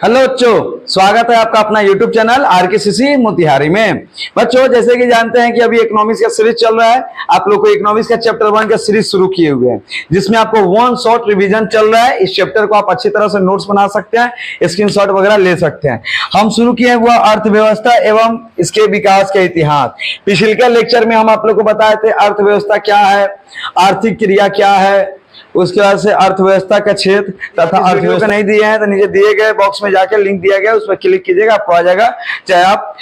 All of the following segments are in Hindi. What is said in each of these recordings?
हेलो बच्चों, स्वागत है आपका अपना YouTube चैनल RKCC मोतिहारी में। बच्चों, जैसे कि जानते हैं कि अभी इकोनॉमिक्स का सीरीज चल रहा है। आप लोग को इकोनॉमिक्स का चैप्टर 1 का सीरीज शुरू किए हुए हैं, जिसमें आपको वन शॉट रिवीजन चल रहा है। इस चैप्टर को आप अच्छी तरह से नोट्स बना सकते हैं, स्क्रीनशॉट वगैरह ले सकते हैं। हम शुरू किए हुआ अर्थव्यवस्था एवं इसके विकास का इतिहास। पिछले के लेक्चर में हम आप लोग को बताए थे अर्थव्यवस्था क्या है, आर्थिक क्रिया क्या है, उसके बाद से अर्थव्यवस्था का क्षेत्र तथा अर्थव्यवस्था नहीं दिए हैं तो नीचे दिए गए बॉक्स में जाके लिंक दिया गया, उस पर क्लिक कीजिएगा, आपको आ जाएगा। चाहे आप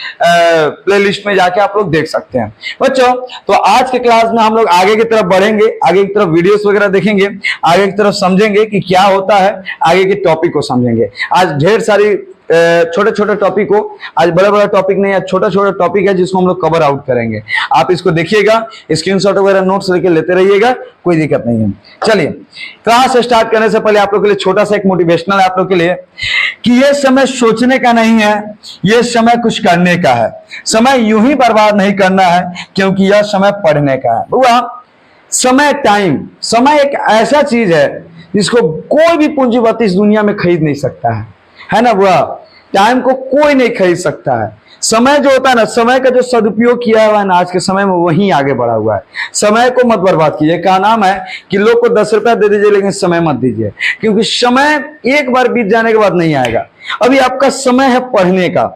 प्लेलिस्ट में जाके आप लोग देख सकते हैं। बच्चों, तो आज के क्लास में हम लोग आगे की तरफ बढ़ेंगे, आगे की तरफ वीडियोस वगैरह देखेंगे, आगे की तरफ समझेंगे कि क्या होता है, आगे के टॉपिक को समझेंगे। आज ढेर सारी छोटे छोटे टॉपिक को, आज बड़ा बड़ा टॉपिक नहीं है, छोटा छोटा टॉपिक है जिसको हम लोग कवर आउट करेंगे। आप इसको देखिएगा, स्क्रीनशॉट वगैरह नोट्स लेके लेते रहिएगा, कोई दिक्कत नहीं है। चलिए, क्लास स्टार्ट करने से पहले आप लोग के लिए छोटा सा एक मोटिवेशनल है आप लोग के लिए कि ये समय सोचने का नहीं है, ये समय कुछ करने का है। समय यूं ही बर्बाद नहीं करना है, क्योंकि यह समय पढ़ने का है। बुआ, समय समय एक ऐसा चीज है जिसको कोई भी पूंजीपति इस दुनिया में खरीद नहीं सकता है ना बुआ। टाइम को कोई नहीं खरीद सकता है। समय जो होता है ना, समय का जो सदुपयोग किया हुआ है ना आज के समय में, वही आगे बढ़ा हुआ है। समय को मत बर्बाद कीजिए। का नाम है कि लोग को 10 रुपया दे दीजिए, लेकिन समय मत दीजिए, क्योंकि समय एक बार बीत जाने के बाद नहीं आएगा। अभी आपका समय है पढ़ने का।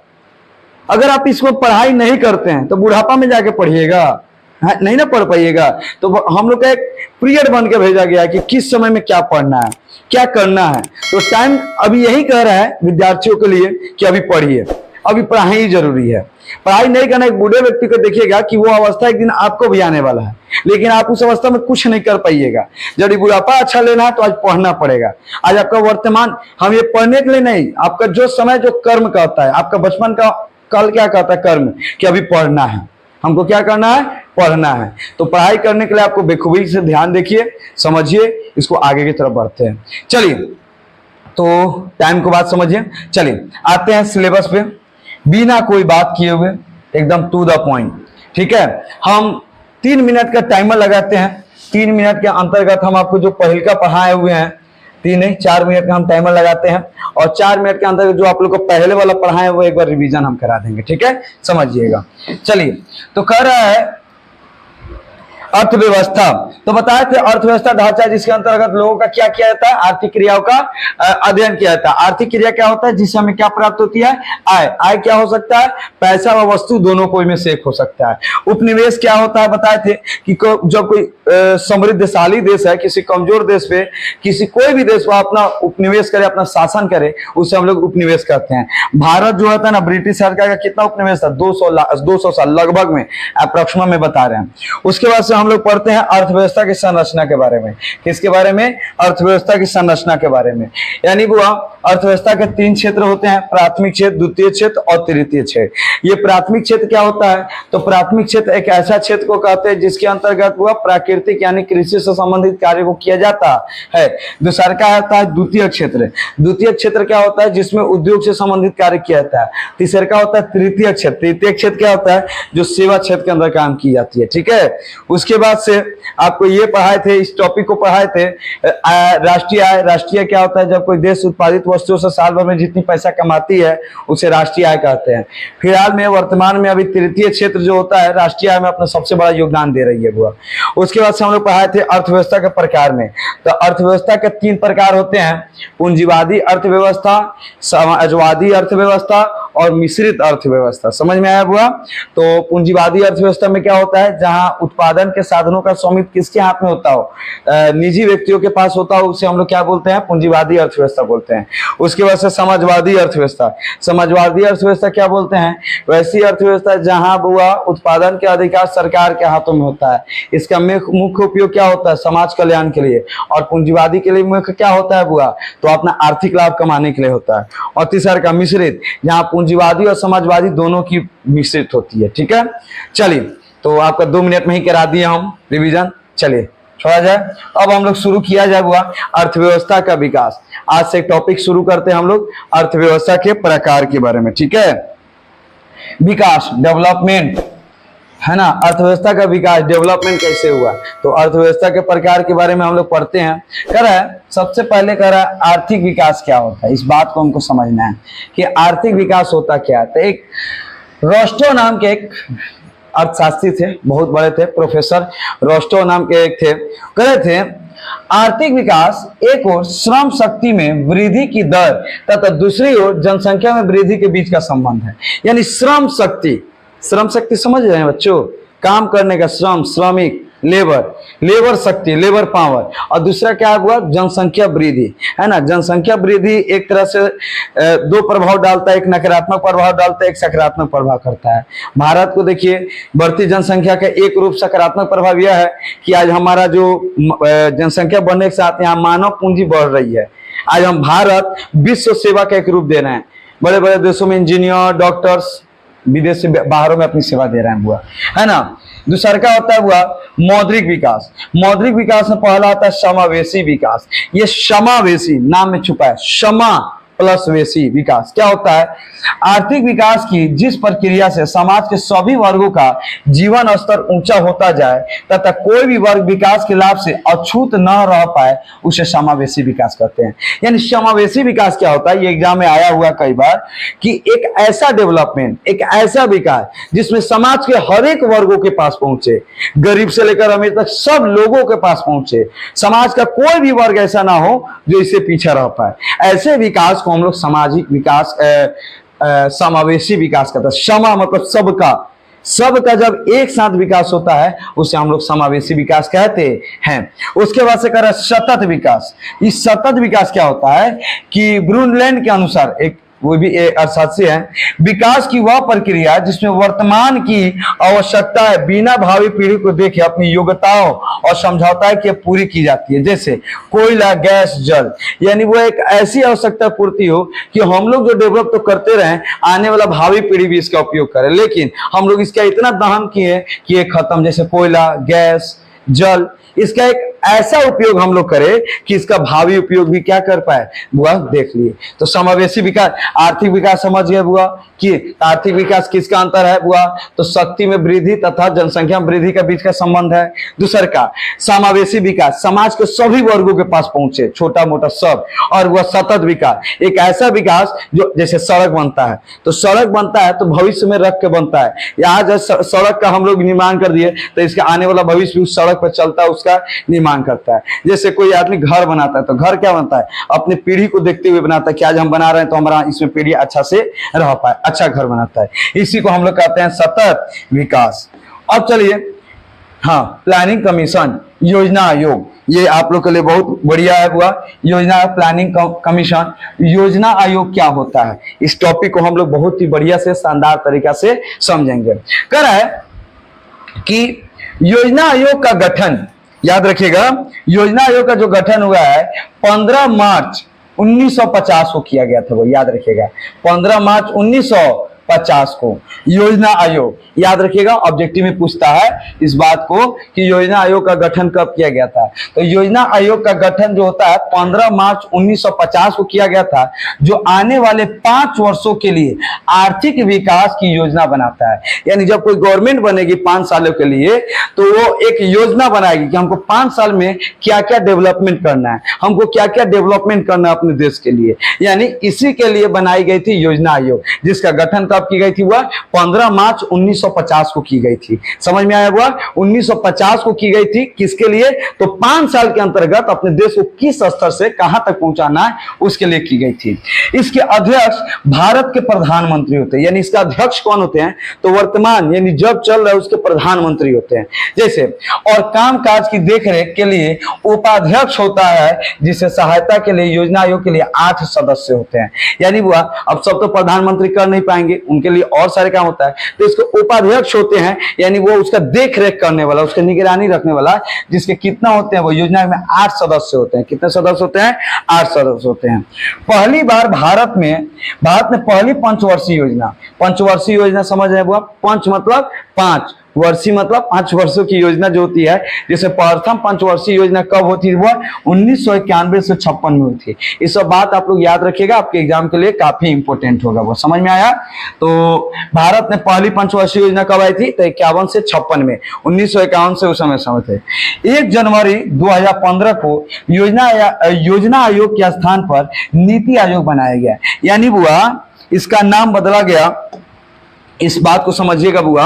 अगर आप इसको पढ़ाई नहीं करते हैं तो बुढ़ापा में जाके पढ़िएगा, नहीं ना पढ़ पाइएगा। तो हम लोग का एक पीरियड बन के भेजा गया है कि किस समय में क्या पढ़ना है, क्या करना है। तो टाइम अभी यही कह रहा है विद्यार्थियों के लिए कि अभी पढ़िए, अभी पढ़ाई ही जरूरी है। पढ़ाई नहीं करना, एक बूढ़े व्यक्ति को देखिएगा कि वो अवस्था एक दिन आपको भी आने वाला है, लेकिन आप उस अवस्था में कुछ नहीं कर पाइएगा। जब बुढ़ापा अच्छा लेना है तो आज पढ़ना पड़ेगा। आज आपका वर्तमान, हम ये पढ़ने के लिए नहीं, आपका जो समय जो कर्म कहता है, आपका बचपन का कल क्या कहता है कर्म, कि अभी पढ़ना है, हमको क्या करना है, पढ़ना है। तो पढ़ाई करने के लिए आपको बेखूबी से ध्यान देखिए, समझिए, इसको आगे की तरफ बढ़ते हैं। चलिए, तो टाइम को बात समझिए। चलिए आते हैं सिलेबस पे, बिना कोई बात किए हुए एकदम टू द पॉइंट। ठीक है, हम 3 मिनट का टाइमर लगाते हैं। 3 मिनट के अंतर्गत हम आपको जो पहल का पढ़ाए हुए हैं, 3 नहीं 4 मिनट का हम टाइमर लगाते हैं, और 4 मिनट के अंदर जो आप लोग को पहले वाला पढ़ाए वो एक बार रिवीजन हम करा देंगे। ठीक है, समझिएगा। चलिए, तो कह रहा है अर्थव्यवस्था। तो बताए थे अर्थव्यवस्था ढांचा जिसके अंतर्गत लोगों का क्या किया जाता है, आर्थिक क्रियाओं का अध्ययन किया जाता है। आर्थिक क्रिया क्या होता है, जिससे हमें क्या प्राप्त होती है, आय। आय क्या हो सकता है, पैसा व वस्तु, दोनों कोई में से एक हो सकता है। उपनिवेश क्या होता है, बताए थे कि जब कोई समृद्धशाली देश है, किसी कमजोर देश पे, किसी कोई भी देश वो अपना उपनिवेश करे, अपना शासन करे, उसे हम लोग उपनिवेश कहते हैं। भारत जो होता है ना, ब्रिटिश सरकार का कितना उपनिवेश था, 200 साल लगभग में, अप्रोक्सीमेट में बता रहे हैं। उसके बाद से हम लोग पढ़ते हैं अर्थव्यवस्था की संरचना के बारे में। किसके बारे में, अर्थव्यवस्था की संरचना के बारे में। यानी बुआ, अर्थव्यवस्था के 3 क्षेत्र होते हैं, प्राथमिक क्षेत्र, द्वितीय क्षेत्र और तृतीय क्षेत्र। ये प्राथमिक क्षेत्र क्या होता है, तो प्राथमिक क्षेत्र एक ऐसा क्षेत्र को कहते हैं जिसके अंतर्गत वह प्राकृतिक यानी कृषि से संबंधित कार्य को किया जाता है। दूसरा का होता है द्वितीय क्षेत्र। द्वितीय क्षेत्र क्या होता है, जिसमें उद्योग से संबंधित कार्य किया जाता है। तीसरा का होता है तृतीय क्षेत्र। तृतीय क्षेत्र क्या होता है, जो सेवा क्षेत्र के अंदर काम की जाती है। ठीक है, उसके बाद से आपको ये पढ़ाए थे, इस टॉपिक को पढ़ाए थे राष्ट्रीय आय। राष्ट्रीय क्या होता है, जब कोई देश उत्पादित वस्तुओं से साल भर में जितनी पैसा कमाती है उसे राष्ट्रीय आय कहते हैं। फिलहाल में वर्तमान में अभी तृतीय क्षेत्र जो होता है राष्ट्रीय आय में अपना सबसे बड़ा योगदान दे रही है बुआ। उसके बाद से हम लोग पढ़ाए थे अर्थव्यवस्था के प्रकार में। तो अर्थव्यवस्था के 3 प्रकार होते हैं, पूंजीवादी अर्थव्यवस्था, समाजवादी अर्थव्यवस्था और मिश्रित अर्थव्यवस्था। समझ में आया बुआ। तो पूंजीवादी अर्थव्यवस्था में क्या होता है, जहां उत्पादन के साधनों का स्वामित्व किसके हाथ में होता हो, निजी व्यक्तियों के पास होता हो, उसे हम लोग क्या बोलते हैं, पूंजीवादी अर्थव्यवस्था बोलते हैं। उसके बाद से समाजवादी अर्थव्यवस्था। समाजवादी अर्थव्यवस्था क्या बोलते हैं, वैसी अर्थव्यवस्था जहां बुआ उत्पादन के अधिकार सरकार के हाथों में होता है। इसका मुख्य उपयोग क्या होता है, समाज कल्याण के लिए। और पूंजीवादी के लिए मुख्य क्या होता है बुआ, तो अपना आर्थिक लाभ कमाने के लिए होता है। और तीसरा का मिश्रित, जहां पूंजीवादी और समाजवादी दोनों की मिश्रित होती है। ठीक है, चलिए, तो आपका 2 मिनट में ही करा दिया हम रिवीजन। चलिए छोड़ा जाए, अब हम लोग शुरू किया जाए हुआ अर्थव्यवस्था का विकास। आज से टॉपिक शुरू करते हैं हम लोग अर्थव्यवस्था के प्रकार के बारे में। ठीक है, विकास, डेवलपमेंट है ना, अर्थव्यवस्था का विकास, डेवलपमेंट कैसे हुआ। तो अर्थव्यवस्था के प्रकार के बारे में हम लोग पढ़ते हैं। कह रहा है सबसे पहले कह रहा है आर्थिक विकास क्या होता है, इस बात को हमको समझना है कि आर्थिक विकास होता क्या है। तो एक रोस्टो नाम के एक अर्थशास्त्री थे, बहुत बड़े थे, प्रोफेसर रोस्टो नाम के एक थे, कह रहे थे आर्थिक विकास एक ओर श्रम शक्ति में वृद्धि की दर तथा दूसरी ओर जनसंख्या में वृद्धि के बीच का संबंध है। यानी श्रम शक्ति, श्रम शक्ति समझ रहे हैं बच्चों, काम करने का श्रम, श्रमिक, लेबर, लेबर शक्ति, लेबर पावर, और दूसरा क्या हुआ, जनसंख्या वृद्धि, है ना। जनसंख्या वृद्धि एक तरह से दो प्रभाव डालता है, एक नकारात्मक प्रभाव डालता है, एक सकारात्मक प्रभाव करता है। भारत को देखिए, बढ़ती जनसंख्या का एक रूप सकारात्मक प्रभाव यह है कि आज हमारा जो जनसंख्या बढ़ने के साथ यहाँ मानव पूंजी बढ़ रही है। आज हम भारत विश्व सेवा का एक रूप दे रहे हैं, बड़े बड़े देशों में इंजीनियर, डॉक्टर्स विदेश से बाहरों में अपनी सेवा दे रहे हैं हुआ, है ना। दूसरा क्या होता है हुआ, मौद्रिक विकास। मौद्रिक विकास में पहला आता है समावेशी विकास। ये समावेशी नाम में छुपा है, समा प्लस वेशी विकास। क्या होता है, आर्थिक विकास की जिस प्रक्रिया से समाज के सभी वर्गों का जीवन स्तर ऊंचा होता जाए तथा कोई भी वर्ग विकास के लाभ से अछूत न रह पाए, उसे समावेशी विकास कहते हैं। यानी समावेशी विकास क्या होता है, ये एग्जाम में आया हुआ कई बार कि एक ऐसा डेवलपमेंट, एक ऐसा विकास जिसमें समाज के हर एक वर्गों के पास पहुंचे, गरीब से लेकर अमीर तक सब लोगों के पास पहुंचे। समाज का कोई भी वर्ग ऐसा ना हो जो इससे पीछे रह पाए। ऐसे विकास को हम लोग सामाजिक विकास, समावेशी विकास कहते हैं। समा मतलब सबका, सबका जब एक साथ विकास होता है उसे हम लोग समावेशी विकास कहते हैं। उसके बाद से कह रहा है सतत विकास। इस सतत विकास क्या होता है कि ब्रूनलैंड के अनुसार, एक वो भी अर्थशास्त्री है, विकास की वह प्रक्रिया जिसमें वर्तमान की आवश्यकताएं बिना भावी पीढ़ी को देखे अपनी योग्यताओं और समझौताएं की पूरी की जाती है। जैसे कोयला, गैस, जल, यानी वो एक ऐसी आवश्यकता पूर्ति हो कि हम लोग जो डेवलप तो करते रहें, आने वाला भावी पीढ़ी भी इसका उपयोग करे, लेकिन हम लोग इसका इतना दहन किए कि ये खत्म। जैसे कोयला, गैस, जल, इसका एक ऐसा उपयोग हम लोग करें कि इसका भावी उपयोग भी क्या कर पाए, बुआ देख लिए। तो समावेशी विकास, आर्थिक विकास समझ गए बुआ कि आर्थिक विकास किसका अंतर है बुआ, तो शक्ति में वृद्धि तथा जनसंख्या में वृद्धि के बीच का संबंध है। दूसरा का समावेशी विकास, समाज के सभी वर्गों के पास पहुंचे, छोटा मोटा सब। और वह सतत विकास, एक ऐसा विकास जो जैसे सड़क बनता है, तो सड़क बनता है तो भविष्य में रख के बनता है। आज सड़क का हम लोग निर्माण कर दिए तो इसका आने वाला भविष्य उस सड़क पर चलता है, उसका निर्माण करता है। जैसे कोई आदमी घर बनाता है तो घर क्या बनता है, अपनी पीढ़ी को देखते हुए बनाता है कि आज हम बना रहे हैं तो हमारा इसमें पीढ़ी अच्छा से रह पाए, अच्छा घर बनाता है। इसी को हम लोग कहते हैं सतत विकास। अब चलिए, हाँ, प्लानिंग कमीशन, योजना आयोग, ये आप लोग के लिए बहुत बढ़िया है हुआ। योजना प्लानिंग कमीशन, योजना आयोग क्या होता है, इस टॉपिक को हम लोग बहुत ही बढ़िया से शानदार तरीका से समझेंगे। कह रहा है कि योजना आयोग का गठन, याद रखिएगा, योजना आयोग का जो गठन हुआ है 15 मार्च 1950 को किया गया था, वो याद रखिएगा, 15 मार्च 1950 को योजना आयोग, याद रखिएगा। ऑब्जेक्टिव में पूछता है इस बात को कि योजना आयोग का गठन कब किया गया था। तो योजना आयोग का गठन जो होता है 15 मार्च 1950 को किया गया था, जो आने वाले 5 वर्षों के लिए आर्थिक विकास की योजना बनाता है। यानी जब कोई गवर्नमेंट बनेगी 5 सालों के लिए तो वो एक योजना बनाएगी कि हमको 5 साल में क्या क्या डेवलपमेंट करना है, हमको क्या क्या डेवलपमेंट करना है अपने देश के लिए। यानी इसी के लिए बनाई गई थी योजना आयोग, जिसका गठन कब की गई थी, वह 15 मार्च 1950 को की गई थी। समझ में आया हुआ, 1950 को की गई थी, किसके लिए, तो 5 साल के अंतर्गत अपने देश को किस स्तर से कहां तक पहुंचाना है उसके लिए की गई थी। इसके अध्यक्ष भारत के प्रधानमंत्री होते हैं। यानी इसका अध्यक्ष कौन होते हैं, तो वर्तमान यानी जब चल रहा है उसके प्रधानमंत्री होते हैं। जैसे और कामकाज की देखरेख के लिए उपाध्यक्ष होता है, जिसे सहायता के लिए योजना आयोग के लिए 8 सदस्य होते हैं। यानी वो अब सब तो प्रधानमंत्री कर नहीं पाएंगे, उनके लिए और सारे काम होता है, तो इसको उपाध्यक्ष होते हैं, यानी वो उसका देख रेख करने वाला, उसकी निगरानी रखने वाला, जिसके कितना होते हैं, वो योजना में 8 सदस्य होते हैं। कितने सदस्य होते हैं, 8 सदस्य होते हैं। पहली बार भारत में पहली पंचवर्षीय योजना, पंचवर्षीय योजना समझ रहे हैं, पंच मतलब 5, वर्षीय मतलब 5 वर्षों की योजना जो होती है, जैसे प्रथम पंचवर्षीय योजना कब होती है, वह 1991 से 56 में हुई थी। ये सब बात आप लोग याद रखिएगा, आपके एग्जाम के लिए काफी इंपॉर्टेंट होगा। वो समझ में आया? तो भारत में पहली पंचवर्षीय योजना कब आई थी? तो 51 से 56 में, 1951 से उस समय थे। 1 जनवरी 2015 को योजना आयोग के स्थान पर नीति आयोग बनाया गया, यानी बुआ इसका नाम बदला गया। इस बात को समझिएगा बुआ,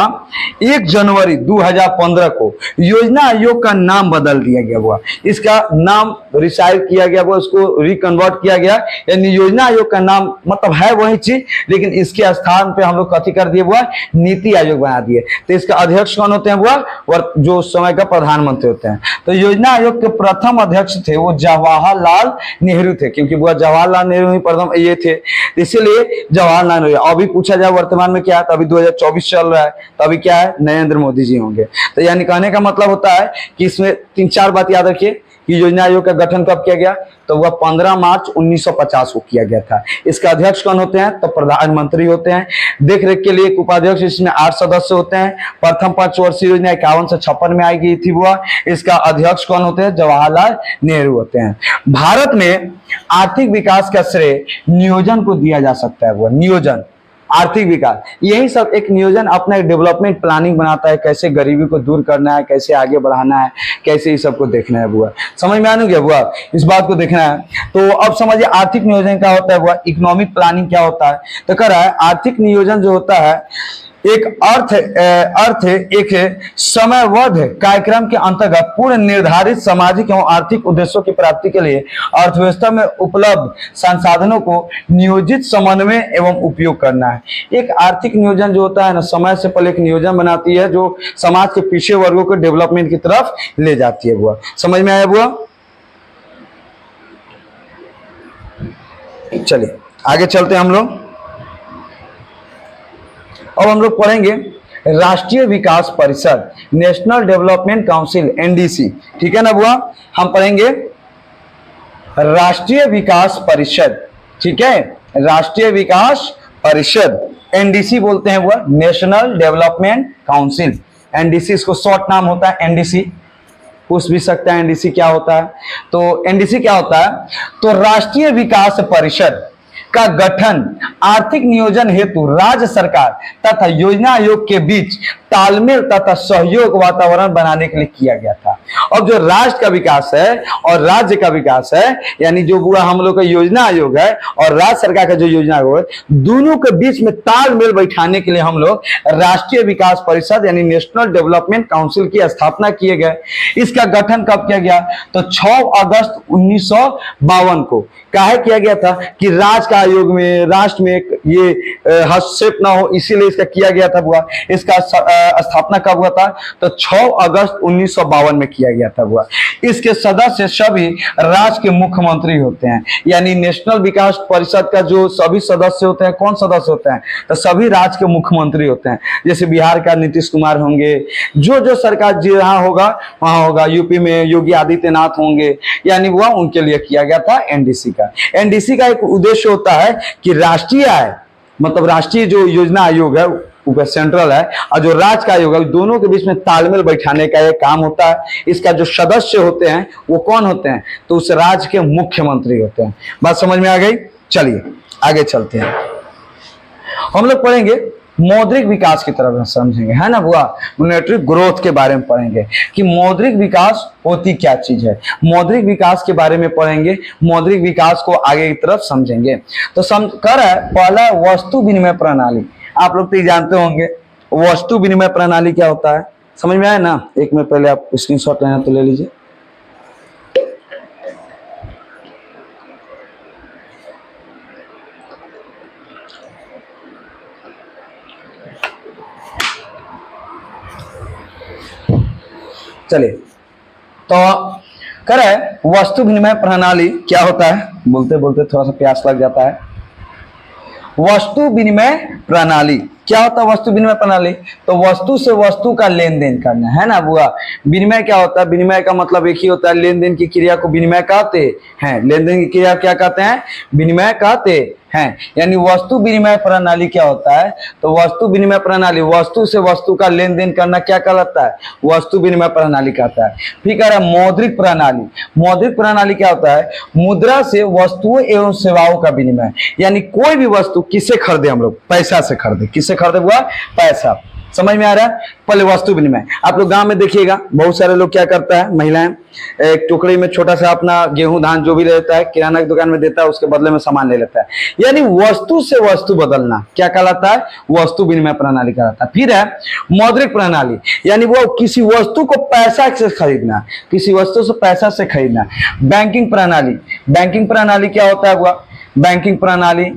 1 जनवरी 2015 को योजना आयोग का नाम बदल दिया गया बुआ, इसका नाम रिसाइज किया गया बुआ, उसको रिकन्वर्ट किया गया, यानी योजना आयोग का नाम मतलब है वही चीज, लेकिन इसके स्थान पे हम लोग कथी कर दिए बुआ? नीति आयोग बना दिए। तो इसका अध्यक्ष कौन होते हैं बुआ? और जो उस समय का प्रधानमंत्री होते हैं। तो योजना आयोग के प्रथम अध्यक्ष थे वो जवाहरलाल नेहरू थे, क्योंकि बुआ जवाहरलाल नेहरू ही प्रथम ये थे, इसीलिए जवाहरलाल नेहरू। अभी पूछा जाए वर्तमान में क्या है, अभी 2024 चल रहा है, तो अभी क्या है? नरेंद्र मोदी जी होंगे। तो यानी कहने का मतलब होता है कि इसमें 3-4 बात याद रखिए कि योजना आयोग का गठन कब किया गया? तो वह 15 मार्च 1950 को किया गया था। इसका अध्यक्ष कौन होते हैं? तो प्रधानमंत्री होते हैं। देख रेख के लिए एक उपाध्यक्ष, इसमें 8 सदस्य होते हैं। प्रथम पंचवर्षीय योजना 51 से 56 में आई गई थी वह, इसका अध्यक्ष कौन होते हैं? जवाहरलाल नेहरू होते हैं। भारत में आर्थिक विकास का श्रेय नियोजन को दिया जा सकता है। वह नियोजन, आर्थिक विकास, यही सब एक नियोजन अपना एक डेवलपमेंट प्लानिंग बनाता है, कैसे गरीबी को दूर करना है, कैसे आगे बढ़ाना है, कैसे इस सब को देखना है बुआ। समझ में आने गया बुआ? इस बात को देखना है। तो अब समझिए आर्थिक नियोजन क्या होता है बुआ, इकोनॉमिक प्लानिंग क्या होता है। तो कह रहा है आर्थिक नियोजन जो होता है एक अर्थ एक समयबद्ध कार्यक्रम के अंतर्गत पूर्ण निर्धारित सामाजिक एवं आर्थिक उद्देश्यों की प्राप्ति के लिए अर्थव्यवस्था में उपलब्ध संसाधनों को नियोजित समन्वय एवं उपयोग करना है। एक आर्थिक नियोजन जो होता है ना, समय से पहले एक नियोजन बनाती है जो समाज के पिछड़े वर्गों को डेवलपमेंट की तरफ ले जाती है बुआ। समझ में आया बुआ? चलिए आगे चलते हैं हम लोग। अब हम लोग पढ़ेंगे राष्ट्रीय विकास परिषद, नेशनल डेवलपमेंट काउंसिल, एनडीसी। ठीक है ना बुआ? हम पढ़ेंगे राष्ट्रीय विकास परिषद। ठीक है, राष्ट्रीय विकास परिषद, एनडीसी बोलते हैं बुआ, नेशनल डेवलपमेंट काउंसिल। एनडीसी इसको शॉर्ट नाम होता है, एनडीसी। पूछ भी सकता है एनडीसी क्या होता है। तो एनडीसी क्या होता है? तो राष्ट्रीय विकास परिषद का गठन आर्थिक नियोजन हेतु राज्य सरकार तथा योजना आयोग के बीच तालमेल तथा सहयोग वातावरण बनाने के लिए किया गया था। अब जो राष्ट्र का विकास है और राज्य का विकास है, यानी जो बुआ हम लोग का योजना आयोग है और राज्य सरकार का जो योजना आयोग है, दोनों के बीच में तालमेल बैठाने के लिए हम लोग राष्ट्रीय विकास परिषद यानी नेशनल डेवलपमेंट काउंसिल की स्थापना किए गए। इसका गठन कब किया गया? तो 6 अगस्त 1952 को काहे किया गया था कि राज्य का आयोग में, राष्ट्र में ये हस्तक्षेप ना हो, इसीलिए इसका किया गया था बुआ। इसका स्थापना कब हुआ था? तो 6 अगस्त 1952 में किया गया था बुआ। इसके सदस्य सभी राज्य के मुख्यमंत्री होते हैं, यानी नेशनल विकास परिषद का जो सभी सदस्य होते हैं, कौन सदस्य होते हैं? तो सभी राज्य के मुख्यमंत्री होते हैं। जैसे बिहार का नीतीश कुमार होंगे, जो सरकार जहां होगा वहां होगा, यूपी में योगी आदित्यनाथ होंगे, यानी वह उनके लिए किया गया था एनडीसी का। एनडीसी का एक उद्देश्य होता है कि राष्ट्रीय आय मतलब राष्ट्रीय जो योजना आयोग है ऊपर सेंट्रल है और जो राज्य का आयोग है, दोनों के बीच में तालमेल बैठाने का एक काम होता है। इसका जो सदस्य होते हैं वो कौन होते हैं? तो उस राज्य के मुख्यमंत्री होते हैं। बात समझ में आ गई? चलिए आगे चलते हैं। हम लोग पढ़ेंगे मौद्रिक विकास की तरफ समझेंगे, है ना बुआ? मॉनेटरी ग्रोथ के बारे में पढ़ेंगे कि मौद्रिक विकास होती क्या चीज है। मौद्रिक विकास के बारे में पढ़ेंगे, मौद्रिक विकास को आगे की तरफ समझेंगे। तो कर है पहला वस्तु विनिमय प्रणाली। आप लोग तो जानते होंगे वस्तु विनिमय प्रणाली क्या होता है, समझ में आया ना? एक मिनट पहले आप स्क्रीनशॉट लेना तो ले लीजिए। चलिए तो करे वस्तु विनिमय प्रणाली क्या होता है। बोलते बोलते थोड़ा सा प्यास लग जाता है। वस्तु विनिमय प्रणाली क्या होता है वस्तु विनिमय प्रणाली? तो वस्तु से वस्तु का लेन देन करना, है ना बुआ। विनिमय क्या होता है? विनिमय का मतलब एक ही होता है, लेन देन की क्रिया को विनिमय कहते हैं। लेन देन की क्रिया क्या कहते हैं? विनिमय कहते हैं। यानी वस्तु विनिमय प्रणाली क्या होता है? तो वस्तु विनिमय प्रणाली, वस्तु से वस्तु का लेन देन करना क्या कहलाता है? वस्तु विनिमय प्रणाली कहता है। फिर कह रहा है मौद्रिक प्रणाली। मौद्रिक प्रणाली क्या होता है? मुद्रा से वस्तुओं एवं सेवाओं का विनिमय। यानी कोई भी वस्तु किससे खरीदे हम लोग? पैसा से खरीदे। किससे खरीदे हुआ? पैसा। समझ में आ रहा है? पहले वस्तु विनिमय। आप लोग गांव में देखिएगा, बहुत सारे लोग क्या करता है, महिलाएं एक टुकड़ी में छोटा सा अपना गेहूं धान जो भी लेता है, किराना की दुकान में देता है, उसके बदले में सामान ले लेता है। यानी वस्तु से वस्तु बदलना क्या कहलाता है? वस्तु विनिमय प्रणाली कहलाता है। फिर है मौद्रिक प्रणाली, यानी वो किसी वस्तु को पैसा से खरीदना, किसी वस्तु से पैसा से खरीदना। बैंकिंग प्रणाली। बैंकिंग प्रणाली क्या होता है हुआ? बैंकिंग प्रणाली,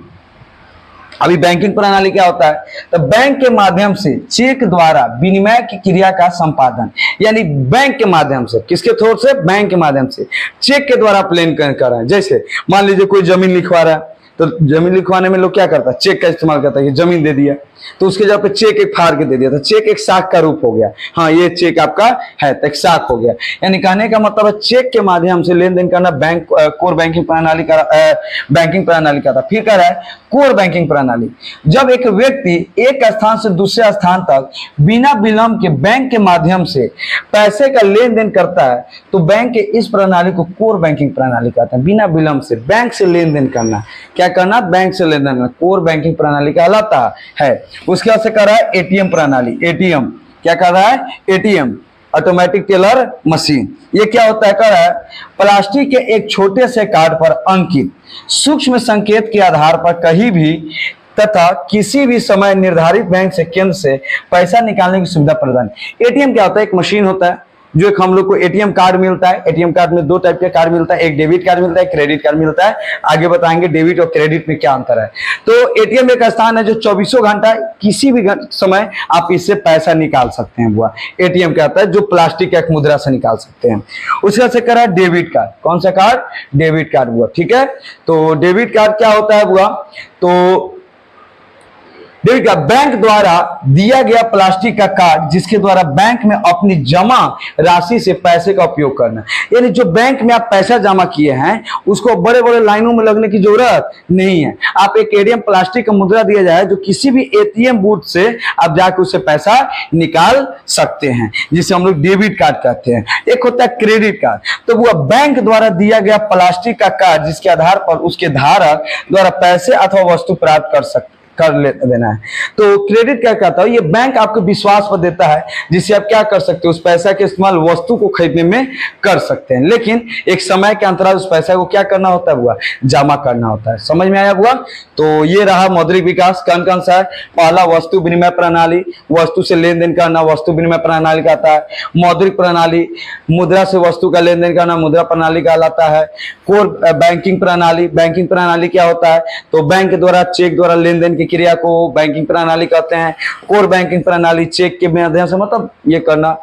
अभी बैंकिंग प्रणाली क्या होता है? तो बैंक के माध्यम से चेक द्वारा विनिमय की क्रिया का संपादन। यानी बैंक के माध्यम से, किसके थ्रू से? बैंक के माध्यम से चेक के द्वारा प्लेन कर रहा है। जैसे मान लीजिए कोई जमीन लिखवा रहा है, तो जमीन लिखवाने में लोग क्या करता है? चेक का इस्तेमाल करता है कि जमीन दे दिया, तो उसके जगह पे चेक एक फाड़ के दे दिया, तो चेक एक साख का रूप हो गया। हाँ, ये चेक आपका है, तो एक साख हो गया। यानी कहने का मतलब है चेक के माध्यम से लेन देन करना बैंक कोर बैंकिंग प्रणाली का बैंकिंग प्रणाली का था। फिर कह रहा है कोर बैंकिंग प्रणाली, जब एक व्यक्ति एक स्थान से दूसरे स्थान तक बिना विलंब के बैंक के माध्यम से पैसे का लेन देन करता है, तो बैंक के इस प्रणाली को कोर बैंकिंग प्रणाली कहते हैं। बिना विलंब से बैंक से लेन देन करना, क्या करना? बैंक से लेन देन करना, कोर बैंकिंग प्रणाली कहलाता है। उसके बाद से कर रहा है एटीएम प्रणाली। एटीएम क्या कर रहा है? ATM, automatic teller machine. ये क्या होता है? कर रहा है प्लास्टिक के एक छोटे से कार्ड पर अंकित सूक्ष्म संकेत के आधार पर कहीं भी तथा किसी भी समय निर्धारित बैंक से केंद्र से पैसा निकालने की सुविधा प्रदान। एटीएम क्या होता है? एक मशीन होता है जो एक हम लोग को एटीएम कार्ड मिलता है। एटीएम कार्ड में दो टाइप के कार्ड मिलता है, एक डेबिट कार्ड मिलता है, एक क्रेडिट कार्ड मिलता है। आगे बताएंगे डेबिट और क्रेडिट में क्या अंतर है। तो एटीएम एक स्थान है जो 24 घंटा किसी भी समय आप इससे पैसा निकाल सकते हैं। बुआ एटीएम क्या होता है? जो प्लास्टिक एक मुद्रा से निकाल सकते हैं। उसका से करा डेबिट कार्ड। कौन सा कार्ड? डेबिट कार्ड बुआ। ठीक है, तो डेबिट कार्ड क्या होता है बुआ? तो डेबिट कार्ड बैंक द्वारा दिया गया प्लास्टिक का कार्ड जिसके द्वारा बैंक में अपनी जमा राशि से पैसे का उपयोग करना। यानी जो बैंक में आप पैसा जमा किए हैं उसको बड़े बड़े लाइनों में लगने की जरूरत नहीं है। आप एक एटीएम प्लास्टिक का मुद्रा दिया जाए जो किसी भी एटीएम बूथ से आप जाकर उससे पैसा निकाल सकते हैं, जिसे हम लोग डेबिट कार्ड कहते हैं। एक होता है क्रेडिट कार्ड, तो वो बैंक द्वारा दिया गया प्लास्टिक का कार्ड जिसके आधार पर उसके धारक द्वारा पैसे अथवा वस्तु प्राप्त कर देना है। तो क्रेडिट क्या कहता है? ये बैंक आपको विश्वास पर देता है जिससे आप क्या कर सकते हो? उस पैसा के इस्तेमाल वस्तु को खरीदने में कर सकते हैं, लेकिन एक समय के अंतराल उस पैसा को क्या करना होता है बुआ? जमा करना होता है। समझ में आया बुआ? तो ये रहा मौद्रिक विकास। कौन कौन सा है? पहला वस्तु विनिमय प्रणाली, वस्तु से लेन देन करना, वस्तु विनिमय प्रणाली कहता है। मौद्रिक प्रणाली, मुद्रा से वस्तु का लेन देन करना, मुद्रा प्रणाली कहलाता है। कोर बैंकिंग प्रणाली, बैंकिंग प्रणाली क्या होता है? तो बैंक द्वारा चेक द्वारा लेन देन की क्रिया को बैंकिंग प्रणाली कहते हैं। कोर बैंकिंग प्रणाली चेक के माध्यम से मतलब ये करना।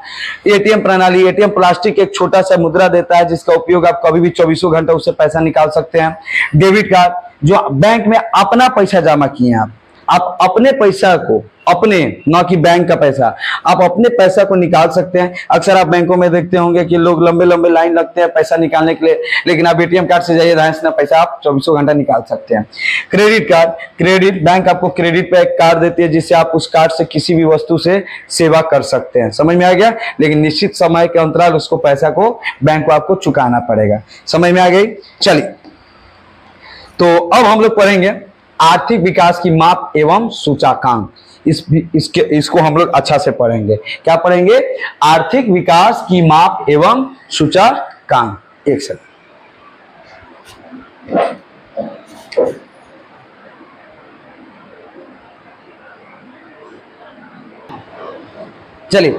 एटीएम प्रणाली, एटीएम प्लास्टिक एक छोटा सा मुद्रा देता है जिसका उपयोग आप कभी भी 24 घंटा उससे पैसा निकाल सकते हैं। डेबिट कार्ड, जो बैंक में अपना पैसा जमा किए हैं, आप अपने पैसा को, अपने ना कि बैंक का पैसा, आप अपने पैसा को निकाल सकते हैं। अक्सर आप बैंकों में देखते होंगे कि लोग लंबे लंबे लाइन लगते हैं पैसा निकालने के लिए, लेकिन आप एटीएम कार्ड से जाइए, धांस ना पैसा आप 24 घंटा निकाल सकते हैं। क्रेडिट कार्ड, क्रेडिट बैंक आपको क्रेडिट पे एक कार्ड देती है जिससे आप उस कार्ड से किसी भी वस्तु से सेवा कर सकते हैं। समझ में आ गया? लेकिन निश्चित समय के अंतराल उसको पैसा को बैंक को आपको चुकाना पड़ेगा। समझ में आ गई? चलिए, तो अब हम लोग पढ़ेंगे आर्थिक विकास की माप एवं सूचकांक। इसको हम लोग अच्छा से पढ़ेंगे। क्या पढ़ेंगे? आर्थिक विकास की माप एवं सूचकांक। एक सेकंड, चलिए,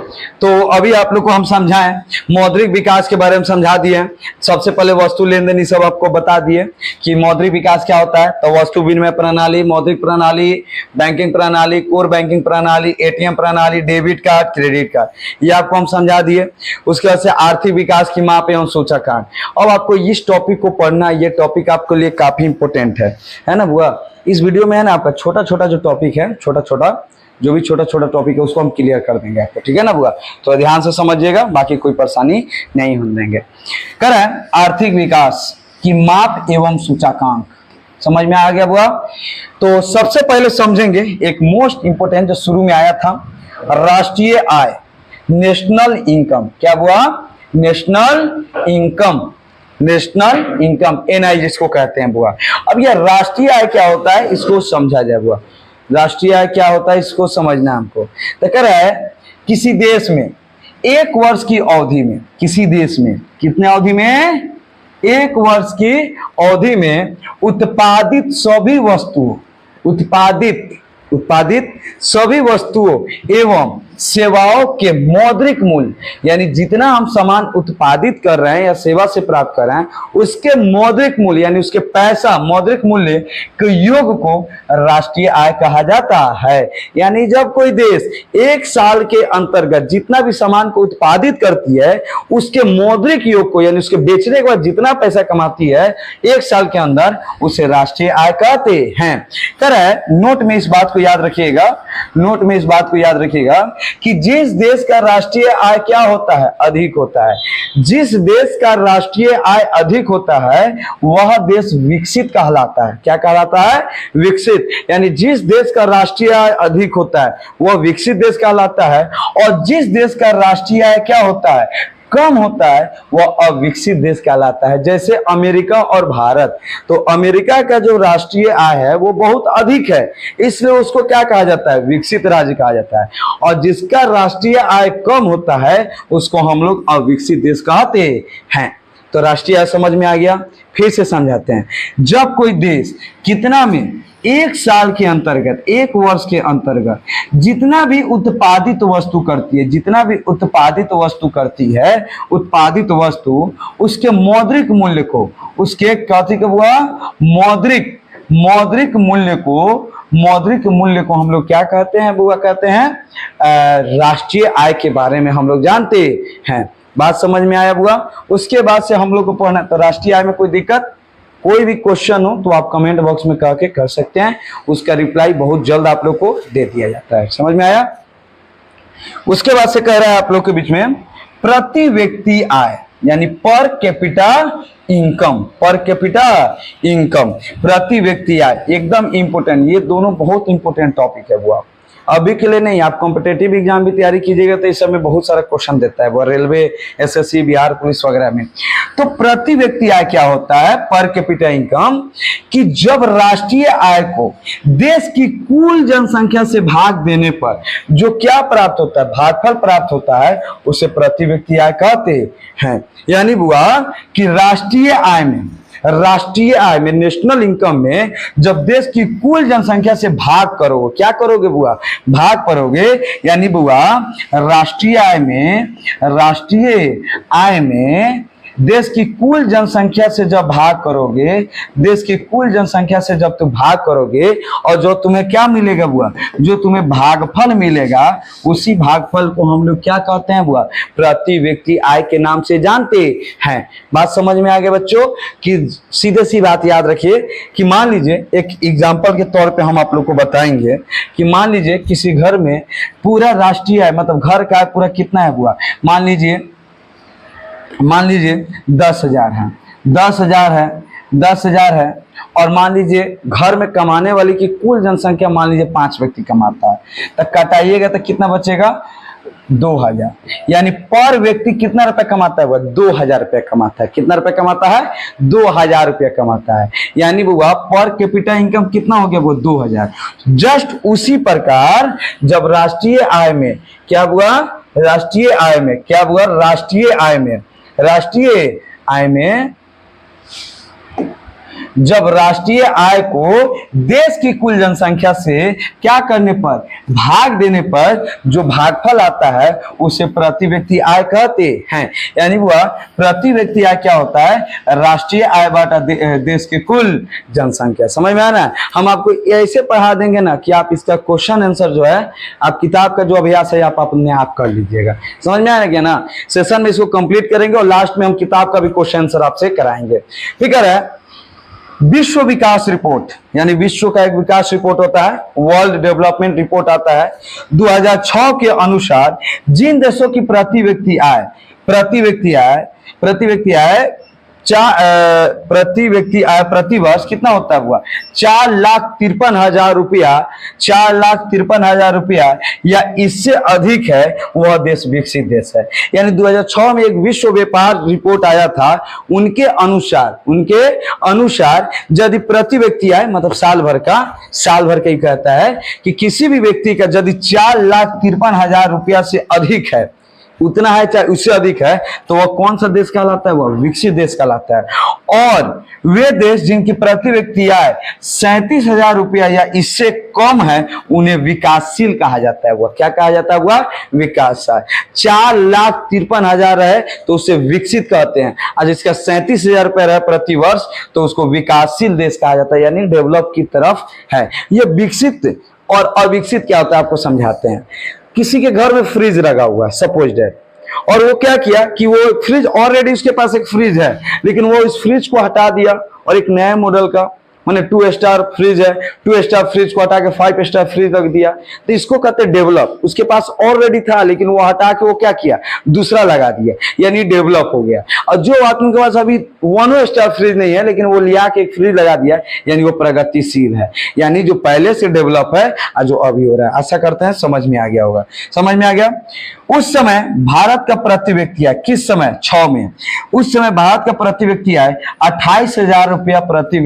तो अभी आप लोग को हम समझाएं, मौद्रिक विकास के बारे में समझा दिए। सबसे पहले वस्तु लेन देन सब आपको बता दिए कि मौद्रिक विकास क्या होता है। तो वस्तु विनिमय प्रणाली, मौद्रिक प्रणाली, बैंकिंग प्रणाली, कोर बैंकिंग प्रणाली, एटीएम प्रणाली, डेबिट कार्ड, क्रेडिट कार्ड, ये आपको हम समझा दिए। उसके बाद से आर्थिक विकास की माप एवं सूचकांक। अब आपको इस टॉपिक को पढ़ना, ये टॉपिक आपके लिए काफी इंपोर्टेंट है ना बुआ? इस वीडियो में है ना आपका छोटा छोटा जो टॉपिक है, छोटा छोटा जो भी छोटा छोटा टॉपिक है उसको हम क्लियर कर देंगे आपको, ठीक है ना बुआ। तो ध्यान से समझिएगा, बाकी कोई परेशानी नहीं होने देंगे। कर आर्थिक विकास की माप एवं सूचकांक, समझ में आ गया बुआ। तो सबसे पहले समझेंगे एक मोस्ट इंपोर्टेंट जो शुरू में आया था, राष्ट्रीय आय, नेशनल इनकम। क्या बुआ? National income, national income, NI जिसको कहते हैं बुआ। अब यह राष्ट्रीय आय क्या होता है इसको समझा जाए बुआ। राष्ट्रीय आय क्या होता है इसको समझना हमको। तो कह रहा है किसी देश में एक वर्ष की अवधि में, किसी देश में कितने अवधि में? एक वर्ष की अवधि में उत्पादित सभी वस्तुओं, उत्पादित सभी वस्तुओं एवं सेवाओं के मौद्रिक मूल्य, यानी जितना हम सामान उत्पादित कर रहे हैं या सेवा से प्राप्त कर रहे हैं उसके मौद्रिक मूल्य यानी उसके पैसा मौद्रिक मूल्य के योग को राष्ट्रीय आय कहा जाता है। यानी जब कोई देश एक साल के अंतर्गत जितना भी सामान को उत्पादित करती है उसके मौद्रिक योग को, यानी उसके बेचने के बाद जितना पैसा कमाती है एक साल के अंदर, उसे राष्ट्रीय आय कहते हैं। नोट में इस बात को याद रखिएगा, नोट में इस बात को याद रखिएगा कि जिस देश का राष्ट्रीय आय क्या होता है? अधिक होता है। जिस देश का राष्ट्रीय आय अधिक होता है वह देश विकसित कहलाता है। क्या कहलाता है? विकसित। यानी जिस देश का राष्ट्रीय आय अधिक होता है वह विकसित देश कहलाता है, और जिस देश का राष्ट्रीय आय क्या होता है? कम होता है, वह अविकसित देश कहलाता है। जैसे अमेरिका और भारत, तो अमेरिका का जो राष्ट्रीय आय है वो बहुत अधिक है, इसलिए उसको क्या कहा जाता है? विकसित राज्य कहा जाता है। और जिसका राष्ट्रीय आय कम होता है उसको हम लोग अविकसित देश कहते हैं। तो राष्ट्रीय आय समझ में आ गया। फिर से समझाते हैं। जब कोई देश कितना में एक साल के अंतर्गत, एक वर्ष के अंतर्गत जितना भी उत्पादित वस्तु करती है, जितना भी उत्पादित वस्तु करती है, उत्पादित वस्तु उसके मौद्रिक मूल्य को, उसके कथी का हुआ? मौद्रिक मूल्य को हम लोग क्या कहते हैं बुआ? कहते हैं राष्ट्रीय आय के बारे में हम लोग जानते हैं। बात समझ में आया बुआ? उसके बाद से हम लोग को पढ़ना, तो राष्ट्रीय आय में कोई दिक्कत, कोई भी क्वेश्चन हो तो आप कमेंट बॉक्स में कह के कर सकते हैं, उसका रिप्लाई बहुत जल्द आप लोग को दे दिया जाता है। समझ में आया? उसके बाद से कह रहा है आप लोग के बीच में प्रति व्यक्ति आय, यानी per capita income, per capita income, प्रति व्यक्ति आय, एकदम इंपोर्टेंट। ये दोनों बहुत इंपोर्टेंट टॉपिक है वो। अभी के लिए नहीं, आप कॉम्पिटेटिव एग्जाम भी तैयारी कीजिएगा तो इस समय बहुत सारा क्वेश्चन देता है वो, रेलवे, एसएससी, बिहार पुलिस वगैरह में। तो प्रति व्यक्ति आय क्या होता है? पर कैपिटा इनकम, कि जब राष्ट्रीय आय को देश की कुल जनसंख्या से भाग देने पर जो क्या प्राप्त होता है? भागफल प्राप्त होता है, उसे प्रति व्यक्ति आय कहते हैं। यानी बुआ कि राष्ट्रीय आय में नेशनल इनकम में जब देश की कुल जनसंख्या से भाग करोगे, क्या करोगे बुआ? भाग करोगे। यानी बुआ राष्ट्रीय आय में देश की कुल जनसंख्या से जब भाग करोगे, देश की कुल जनसंख्या से जब तुम भाग करोगे, और जो तुम्हें क्या मिलेगा बुआ? जो तुम्हें भागफल मिलेगा, उसी भागफल को हम लोग क्या कहते हैं बुआ? प्रति व्यक्ति आय के नाम से जानते हैं। बात समझ में आ गया बच्चों? कि सीधे सी बात याद रखिए कि मान लीजिए, एक एग्जाम्पल के तौर पे हम आप लोग को बताएंगे कि मान लीजिए किसी घर में पूरा राष्ट्रीय आय, मतलब घर का पूरा कितना है बुआ? मान लीजिए 10,000 है, 10,000 है, और मान लीजिए घर में कमाने वाली की कुल जनसंख्या मान लीजिए 5 व्यक्ति कमाता है, तो कटाइएगा तो कितना बचेगा? 2,000। यानी पर व्यक्ति कितना रुपए कमाता है वह? 2,000 रुपया कमाता है। कितना रुपया कमाता है? 2,000 रुपया कमाता है। यानी वो पर कैपिटा इनकम कितना हो गया? वो 2,000। जस्ट उसी प्रकार जब राष्ट्रीय आय में क्या हुआ? राष्ट्रीय आय में जब राष्ट्रीय आय को देश की कुल जनसंख्या से क्या करने पर? भाग देने पर जो भागफल आता है उसे प्रति व्यक्ति आय कहते हैं। यानी वह प्रति व्यक्ति आय क्या होता है? राष्ट्रीय आय बाटा देश की कुल जनसंख्या। समझ में आना? हम आपको ऐसे पढ़ा देंगे ना कि आप इसका क्वेश्चन आंसर जो है, आप किताब का जो अभ्यास है आप अपने आप कर लीजिएगा। समझ में आएगा ना? सेशन में इसको कंप्लीट करेंगे और लास्ट में हम किताब का भी क्वेश्चन आंसर आपसे कराएंगे। ठीक है? विश्व विकास रिपोर्ट, यानी विश्व का एक विकास रिपोर्ट होता है, वर्ल्ड डेवलपमेंट रिपोर्ट आता है। 2006 के अनुसार जिन देशों की प्रति आय प्रति वर्ष कितना होता है हुआ 4,53,000 रुपया, 4,53,000 रुपया या इससे अधिक है, वह देश विकसित देश है। यानी 2006 में एक विश्व व्यापार रिपोर्ट आया था, उनके अनुसार यदि प्रति व्यक्ति आय मतलब साल भर का ही कहता है कि किसी भी व्यक्ति का यदि 4,53,000 रुपया से अधिक है, उतना है चाहे उससे अधिक है, तो वह कौन सा देश कहलाता है? वह विकसित देश कहलाता है। और वे देश जिनकी प्रति व्यक्ति आय 37,000 रुपया या इससे कम है, उन्हें विकासशील कहा जाता है। वह क्या कहा जाता है? वह विकासशील। 4,53,000 है तो उसे विकसित कहते हैं, और जिसका 37,000 रुपया है प्रति वर्ष, तो उसको विकासशील देश कहा जाता है, यानी डेवलप की तरफ है। यह विकसित और अविकसित क्या होता है आपको समझाते हैं। किसी के घर में फ्रिज लगा हुआ है, सपोज दैट, और वो क्या किया कि वो फ्रिज ऑलरेडी उसके पास एक फ्रिज है, लेकिन वो इस फ्रिज को हटा दिया और एक नए मॉडल का माने 2 स्टार फ्रिज है, 2 स्टार फ्रिज को हटा के 5 स्टार फ्रिज रख दिया, तो इसको कहते हैं डेवलप। उसके पास ऑलरेडी था लेकिन वो हटा के वो क्या किया, दूसरा लगा दिया, यानी डेवलप हो गया। और जो आदमी के पास अभी 1 स्टार फ्रिज नहीं है लेकिन वो लिया के एक फ्रिज लगा दिया, यानी वो प्रगतिशील है, यानी जो पहले से डेवलप है और जो अभी हो रहा है। आशा करते हैं समझ में आ गया होगा। समझ में आ गया। उस समय भारत का प्रति व्यक्ति आय किस समय 6 में, उस समय भारत का प्रति व्यक्ति आय 28,000 रुपया प्रति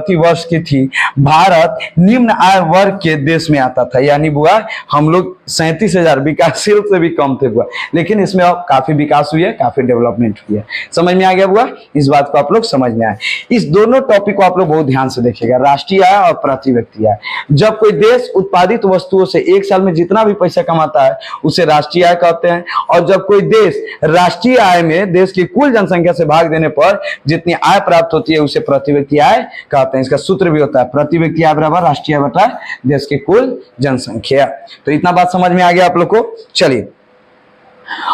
वर्ष की थी। भारत निम्न आय वर्ग के देश में आता था, यानी बुआ हम लोग 37,000 विकासशील से भी कम थे बुआ, लेकिन इसमें अब काफी विकास हुई है, काफी डेवलपमेंट हुई है। समझ में आ गया बुआ? इस बात को आप लोग समझ में आए। इस दोनों टॉपिक को आप लोग बहुत ध्यान से देखिएगा, राष्ट्रीय आय और प्रति व्यक्ति आय। जब कोई देश उत्पादित वस्तुओं से एक साल में जितना भी पैसा कमाता है उसे राष्ट्रीय आय कहते हैं, और जब कोई देश राष्ट्रीय आय में देश की कुल जनसंख्या से भाग देने पर जितनी आय प्राप्त होती है उसे प्रति व्यक्ति आय कहते हैं। इसका सूत्र भी होता है, प्रति व्यक्ति आय बराबर राष्ट्रीय आय बटा देश की कुल जनसंख्या। तो इतना बात समझ में आ गया आप लोग को। चलिए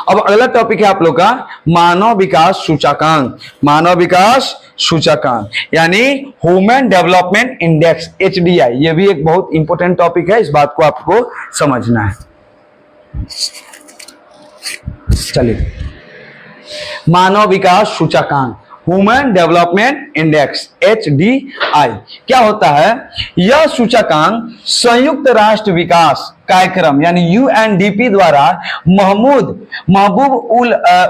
अब अगला टॉपिक है आप लोग का मानव विकास सूचकांक। मानव विकास सूचकांक यानी ह्यूमन डेवलपमेंट इंडेक्स, HDI। यह भी एक बहुत इंपॉर्टेंट टॉपिक है, इस बात को आपको समझना है। चलिए मानव विकास सूचकांक, ह्यूमन डेवलपमेंट इंडेक्स, HDI क्या होता है? यह सूचकांक संयुक्त राष्ट्र विकास कार्यक्रम यानी UNDP द्वारा महबूब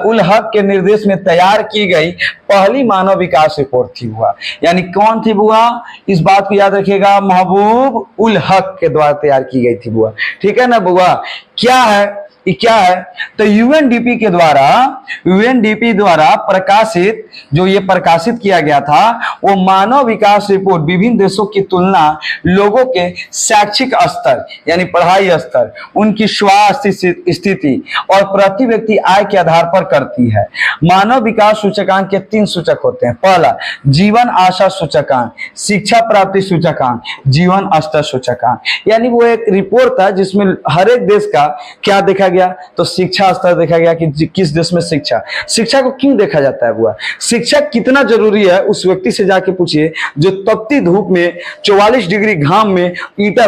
उल हक के निर्देश में तैयार की गई पहली मानव विकास रिपोर्ट थी बुआ। यानी कौन थी बुआ? इस बात को याद रखिएगा, महबूब उल हक के द्वारा तैयार की गई थी बुआ। ठीक है ना बुआ? क्या है क्या है? तो UNDP द्वारा प्रकाशित, जो ये प्रकाशित किया गया था, वो मानव विकास रिपोर्ट विभिन्न देशों की तुलना लोगों के शैक्षिक स्तर यानी पढ़ाई स्तर, उनकी स्वास्थ्य स्थिति और प्रति व्यक्ति आय के आधार पर करती है। मानव विकास सूचकांक के 3 सूचक होते हैं। पहला जीवन आशा सूचकांक, शिक्षा प्राप्ति सूचकांक, जीवन स्तर सूचकांक। यानी वो एक रिपोर्ट था जिसमें हर एक देश का क्या देखा गया, तो शिक्षा स्तर देखा गया कि किस देश में शिक्षा को क्यों देखा जाता है बुआ। शिक्षा कितना जरूरी है उस व्यक्ति से जाके पूछिए जो तपती धूप में 44 डिग्री घाम में ईंट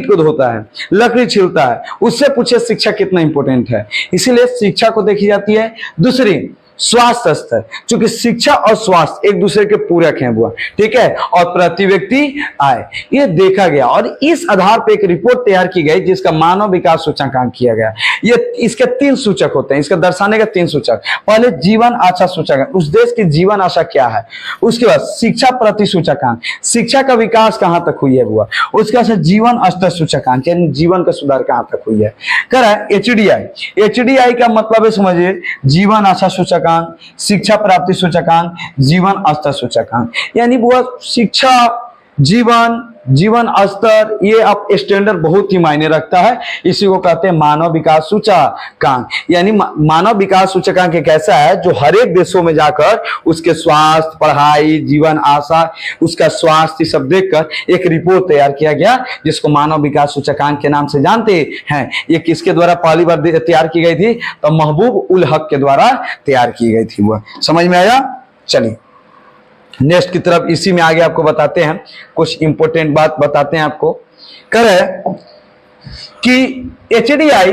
को धोता है, लकड़ी छिलता है, उससे पूछे शिक्षा कितना इंपॉर्टेंट है। इसीलिए शिक्षा को देखी जाती है। दूसरी स्वास्थ्य स्तर, क्योंकि शिक्षा और स्वास्थ्य एक दूसरे के पूरक हैं बुआ। ठीक है, और प्रति व्यक्ति आय ये देखा गया और इस आधार पर एक रिपोर्ट तैयार की गई जिसका मानव विकास सूचकांक किया गया। ये इसके 3 सूचक होते हैं, इसका दर्शाने का 3 सूचक। पहले जीवन आशा सूचकांक, उस देश की जीवन आशा क्या है। उसके बाद शिक्षा प्रति सूचकांक, शिक्षा का विकास कहां तक हुई है बुआ। उसके बाद जीवन स्तर सूचकांक यानी जीवन का सुधार कहां तक हुई है। कह रहा है HDI का मतलब है समझिए जीवन आशा सूचकांक, शिक्षा प्राप्ति सूचकांक, जीवन स्तर सूचकांक। यानी वो शिक्षा, जीवन स्तर, ये अब स्टैंडर्ड बहुत ही मायने रखता है। इसी को कहते हैं मानव विकास सूचकांक। यानी मानव विकास सूचकांक एक ऐसा है जो हर एक देशों में जाकर उसके स्वास्थ्य, पढ़ाई, जीवन आशा, उसका स्वास्थ्य सब देखकर एक रिपोर्ट तैयार किया गया जिसको मानव विकास सूचकांक के नाम से जानते हैं। ये किसके द्वारा पहली बार तैयार की गई थी? तो महबूब उल हक के द्वारा तैयार की गई थी। वह समझ में आया? चलिए नेक्स्ट की तरफ इसी में आगे आपको बताते हैं, कुछ इंपॉर्टेंट बात बताते हैं आपको। करे कि एचडीआई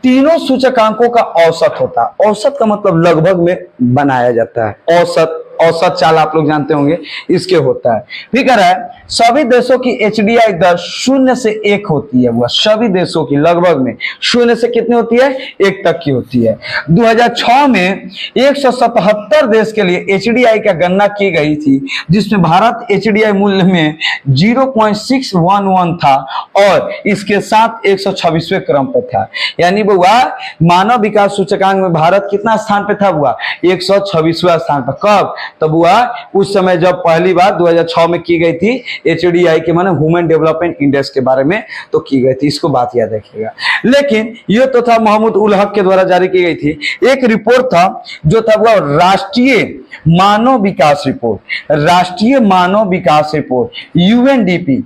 तीनों सूचकांकों का औसत होता है। औसत का मतलब लगभग में बनाया जाता है। औसत चाल आप लोग जानते होंगे, इसके होता है। फिर कह रहा है सभी देशों की एचडीआई दर 0 से 1 होती है। वह सभी देशों की लगभग में 0 से कितनी होती है, 1 तक की होती है। 2006 में 177 देश के लिए एचडीआई का गणना की गई थी, जिसमें भारत एचडीआई मूल्य में 0.611 था और इसके साथ 126वें क्रम पर था। यानी बुआ मानव विकास सूचकांक में भारत कितना स्थान पे था बुआ, 126वां स्थान पर। कब, तब हुआ उस समय जब पहली बार 2006 में की गई थी एचडीआई के माने ह्यूमन डेवलपमेंट इंडेक्स के बारे में तो की गई थी। इसको बात याद रखिएगा। लेकिन ये तो था महमूद उल हक के द्वारा जारी की गई थी। एक रिपोर्ट था जो था वो राष्ट्रीय मानव विकास रिपोर्ट, राष्ट्रीय मानव विकास रिपोर्ट, यूएनडीपी।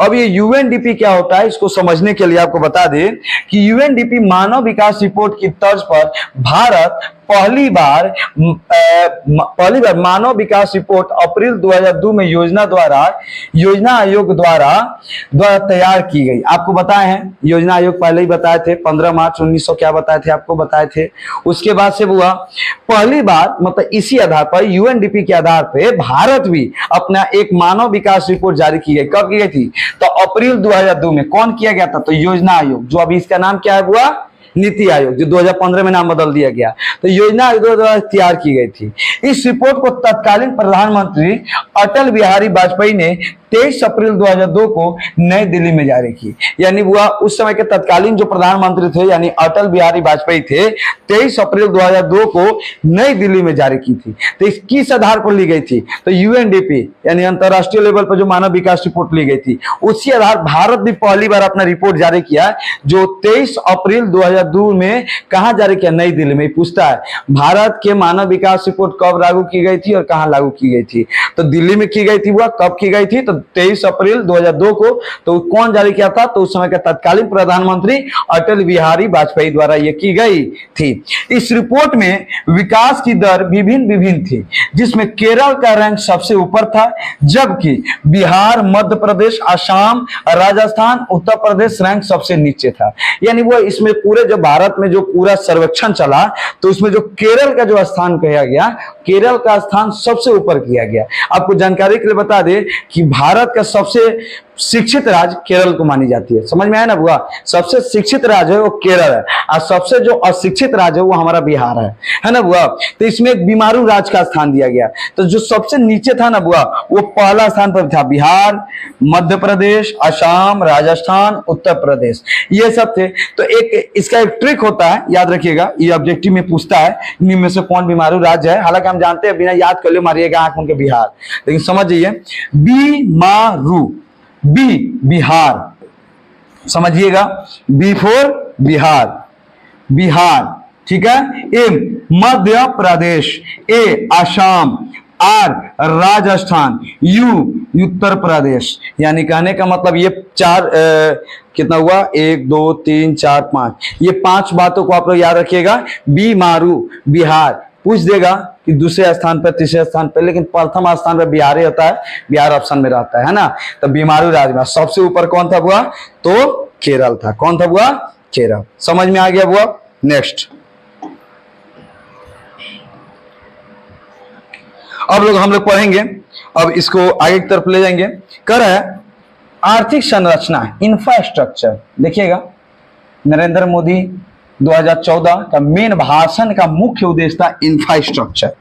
अब ये यूएनडीपी क्या होता है, इसको समझने के लिए आपको बता दें कि यूएनडीपी मानव विकास रिपोर्ट की तर्ज पर भारत पहली बार मानव विकास रिपोर्ट अप्रैल 2002 में योजना आयोग द्वारा तैयार की गई। आपको बताए हैं, योजना आयोग पहले ही बताए थे, 15 मार्च 1900 क्या बताए थे आपको बताए थे। उसके बाद से हुआ पहली बार, मतलब इसी आधार पर यूएनडीपी के आधार पर भारत भी अपना एक मानव विकास रिपोर्ट जारी की गई। कब की गई थी, तो अप्रैल 2002 में। कौन किया गया था, तो योजना आयोग, जो अभी इसका नाम क्या है हुआ, नीति आयोग, जो 2015 में नाम बदल दिया गया। तो योजना आयोग द्वारा तैयार की गई थी। इस रिपोर्ट को तत्कालीन प्रधानमंत्री अटल बिहारी वाजपेयी ने 23 अप्रैल 2002 को नई दिल्ली में जारी की। यानी वह उस समय के तत्कालीन जो प्रधानमंत्री थे यानी अटल बिहारी वाजपेयी थे, 23 अप्रैल 2002 को नई दिल्ली में जारी की थी। तो इस किस आधार पर ली गई थी, तो यूएनडीपी यानी अंतरराष्ट्रीय लेवल पर जो मानव विकास रिपोर्ट ली गई थी, उसी आधार भारत भी पहली बार अपना रिपोर्ट जारी किया, जो 23 अप्रैल 2002 में कहां जारी किया, नई दिल्ली में। पूछता है भारत के मानव विकास रिपोर्ट कब लागू की गई थी और कहां लागू की गई थी, तो दिल्ली में की गई थी। वह कब की गई थी, तो 23 अप्रैल 2002 को। तो कौन जारी किया था, तो उस समय के तत्कालीन प्रधानमंत्री अटल बिहारी वाजपेयी द्वारा यह की गई थी। इस रिपोर्ट में विकास की दर विभिन्न थी, जिसमें केरल का रैंक सबसे ऊपर था, जबकि बिहार, मध्य प्रदेश, असम, राजस्थान, उत्तर प्रदेश रैंक सबसे नीचे था। यानी वो इसमें पूरे जो भारत में जो पूरा सर्वेक्षण चला, तो उसमें जो केरल का जो स्थान कहा गया, केरल का स्थान सबसे ऊपर किया गया। आपको जानकारी के लिए बता दें कि भारत का सबसे शिक्षित राज्य केरल को मानी जाती है। समझ में आया ना बुआ, सबसे शिक्षित राज्य है वो केरल है और सबसे जो अशिक्षित राज्य है वो हमारा बिहार है ना बुआ। तो इसमें एक बीमारू राज्य का स्थान दिया गया। तो जो सबसे नीचे था ना बुआ, वो पहला स्थान पर था बिहार, मध्य प्रदेश, असम, राजस्थान, उत्तर प्रदेश, ये सब थे। तो एक इसका एक ट्रिक होता है, याद रखिएगा, ये ऑब्जेक्टिव में पूछता है निम्न में से कौन बीमारू राज्य है। हालांकि हम जानते हैं, बिना याद कर ले मारिएगा आंख उनके बिहार, लेकिन समझ जाइए बीमारू, बी बिहार, समझिएगा, बी फॉर बिहार, ठीक है। M Madhya Pradesh, A Assam, R Rajasthan, U Uttar Pradesh. यानी कहने का मतलब ये चार कितना हुआ, 1 2 3 4 5, ये 5 बातों को आप लोग याद रखिएगा। बी मारू बिहार पूछ देगा कि दूसरे स्थान पर, तीसरे स्थान पर, लेकिन प्रथम स्थान पर बिहार ही होता है, बिहार ऑप्शन में रहता है ना। तो बीमारू राज्य में सबसे ऊपर कौन था बुआ, तो केरल था। कौन था बुआ, केरल। समझ में आ गया बुआ। नेक्स्ट अब हम लोग पढ़ेंगे, अब इसको आगे की तरफ ले जाएंगे। कर है आर्थिक संरचना, इंफ्रास्ट्रक्चर। देखिएगा नरेंद्र मोदी 2014 का मेन भाषण का मुख्य उद्देश्य था इंफ्रास्ट्रक्चर।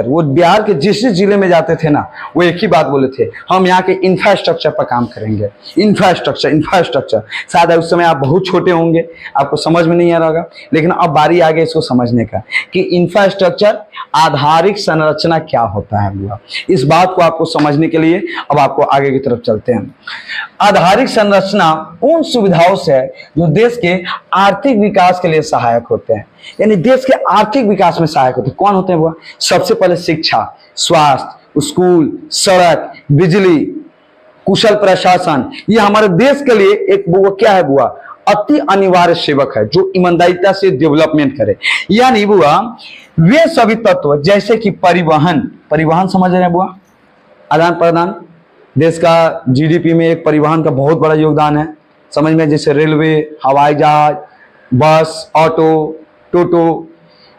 वो बिहार के जिस जिले में जाते थे ना, वो एक ही बात बोले थे, हम यहाँ के इंफ्रास्ट्रक्चर पर काम करेंगे। इंफ्रास्ट्रक्चर शायद उस समय आप बहुत छोटे होंगे, आपको समझ में नहीं आ रहा होगा, लेकिन अब बारी आ गई इसको समझने का कि इंफ्रास्ट्रक्चर आधारिक संरचना क्या होता है बुआ। इस बात को आपको समझने के लिए अब आपको आगे की तरफ चलते हैं। आधारिक संरचना उन सुविधाओं से है जो देश के आर्थिक विकास के लिए सहायक होते हैं, यानी देश के आर्थिक विकास में सहायक होते हैं। कौन होते हैं वो, सबसे पहले शिक्षा, स्वास्थ्य, स्कूल, सड़क, बिजली, कुशल प्रशासन। ये हमारे देश के लिए एक वो क्या है बुआ, अति अनिवार्य सेवक है, जो ईमानदारिता से डेवलपमेंट करे। यानी बुआ वे सभी तत्व जैसे कि परिवहन, परिवहन समझ रहे हैं बुआ, आदान प्रदान, देश का जीडीपी में एक परिवहन का बहुत बड़ा योगदान है, समझ में, जैसे रेलवे, हवाई जहाज, बस, ऑटो, टोटो,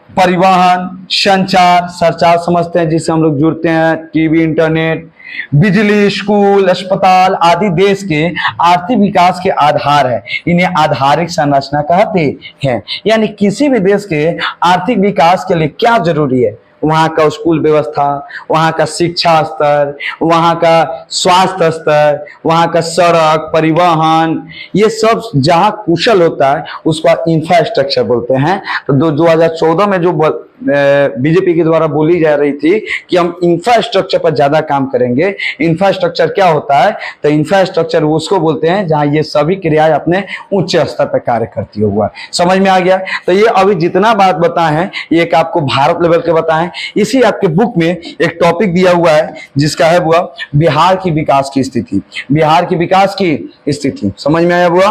परिवहन, संचार, संचार समझते हैं जिससे हम लोग जुड़ते हैं, टीवी, इंटरनेट, बिजली, स्कूल, अस्पताल आदि देश के आर्थिक विकास के आधार है, इन्हें आधारिक संरचना कहते हैं। यानी किसी भी देश के आर्थिक विकास के लिए क्या जरूरी है, वहाँ का स्कूल व्यवस्था, वहाँ का शिक्षा स्तर, वहाँ का स्वास्थ्य स्तर, वहाँ का सड़क, परिवहन, ये सब जहाँ कुशल होता है उसको इंफ्रास्ट्रक्चर बोलते हैं। तो 2014 में जो बीजेपी के द्वारा बोली जा रही थी कि हम इंफ्रास्ट्रक्चर पर ज्यादा काम करेंगे, इंफ्रास्ट्रक्चर क्या होता है, तो इंफ्रास्ट्रक्चर उसको बोलते हैं जहां ये सभी क्रियाएं अपने उच्च स्तर पर कार्य करती हुआ। समझ में आ गया? तो ये अभी जितना बात बताए हैं ये एक आपको भारत लेवल के बताएं। इसी आपके बुक में एक टॉपिक दिया हुआ है जिसका है बुआ बिहार की विकास की स्थिति, बिहार की विकास की स्थिति। समझ में आया बुआ?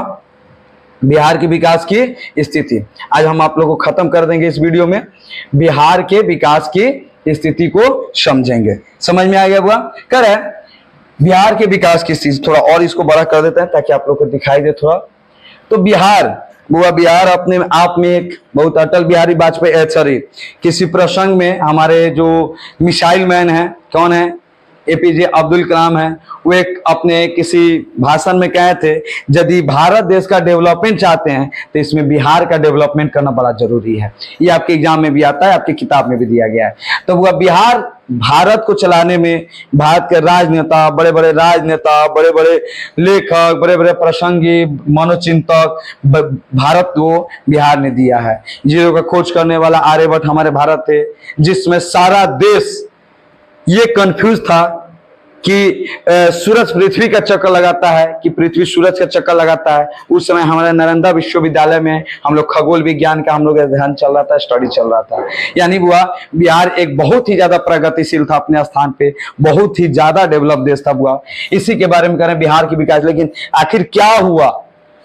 बिहार की विकास की स्थिति आज हम आप लोगों को खत्म कर देंगे इस वीडियो में, बिहार के विकास की स्थिति को समझेंगे। समझ में आ गया बुआ? करे बिहार के विकास की स्थिति, थोड़ा और इसको बड़ा कर देते हैं ताकि आप लोग को दिखाई दे थोड़ा। तो बिहार बुआ, बिहार अपने आप में एक बहुत, अटल बिहारी वाजपेयी, सॉरी, किसी प्रसंग में हमारे जो मिसाइल मैन है, कौन है, एपीजे अब्दुल कलाम है, वो एक अपने किसी भाषण में कहे थे यदि भारत देश का डेवलपमेंट चाहते हैं तो इसमें बिहार का डेवलपमेंट करना बड़ा जरूरी है। ये आपके एग्जाम में भी आता है, आपकी किताब में भी दिया गया है। तो वह बिहार भारत को चलाने में भारत के राजनेता, बड़े बड़े राजनेता, बड़े बड़े लेखक, बड़े बड़े प्रसंगी, मनोचिंतक भारत को बिहार ने दिया है। जीरो का खोज करने वाला आर्यभट्ट हमारे भारत थे, जिसमें सारा देश ये कंफ्यूज था कि सूरज पृथ्वी का चक्कर लगाता है कि पृथ्वी सूरज का चक्कर लगाता है। उस समय हमारे नालंदा विश्वविद्यालय में हम लोग खगोल विज्ञान का हम लोग अध्ययन चल रहा था, स्टडी चल रहा था। यानी हुआ बिहार एक बहुत ही ज्यादा प्रगतिशील था अपने स्थान पे, बहुत ही ज्यादा डेवलप देश था हुआ। इसी के बारे में करें बिहार की विकास, लेकिन आखिर क्या हुआ,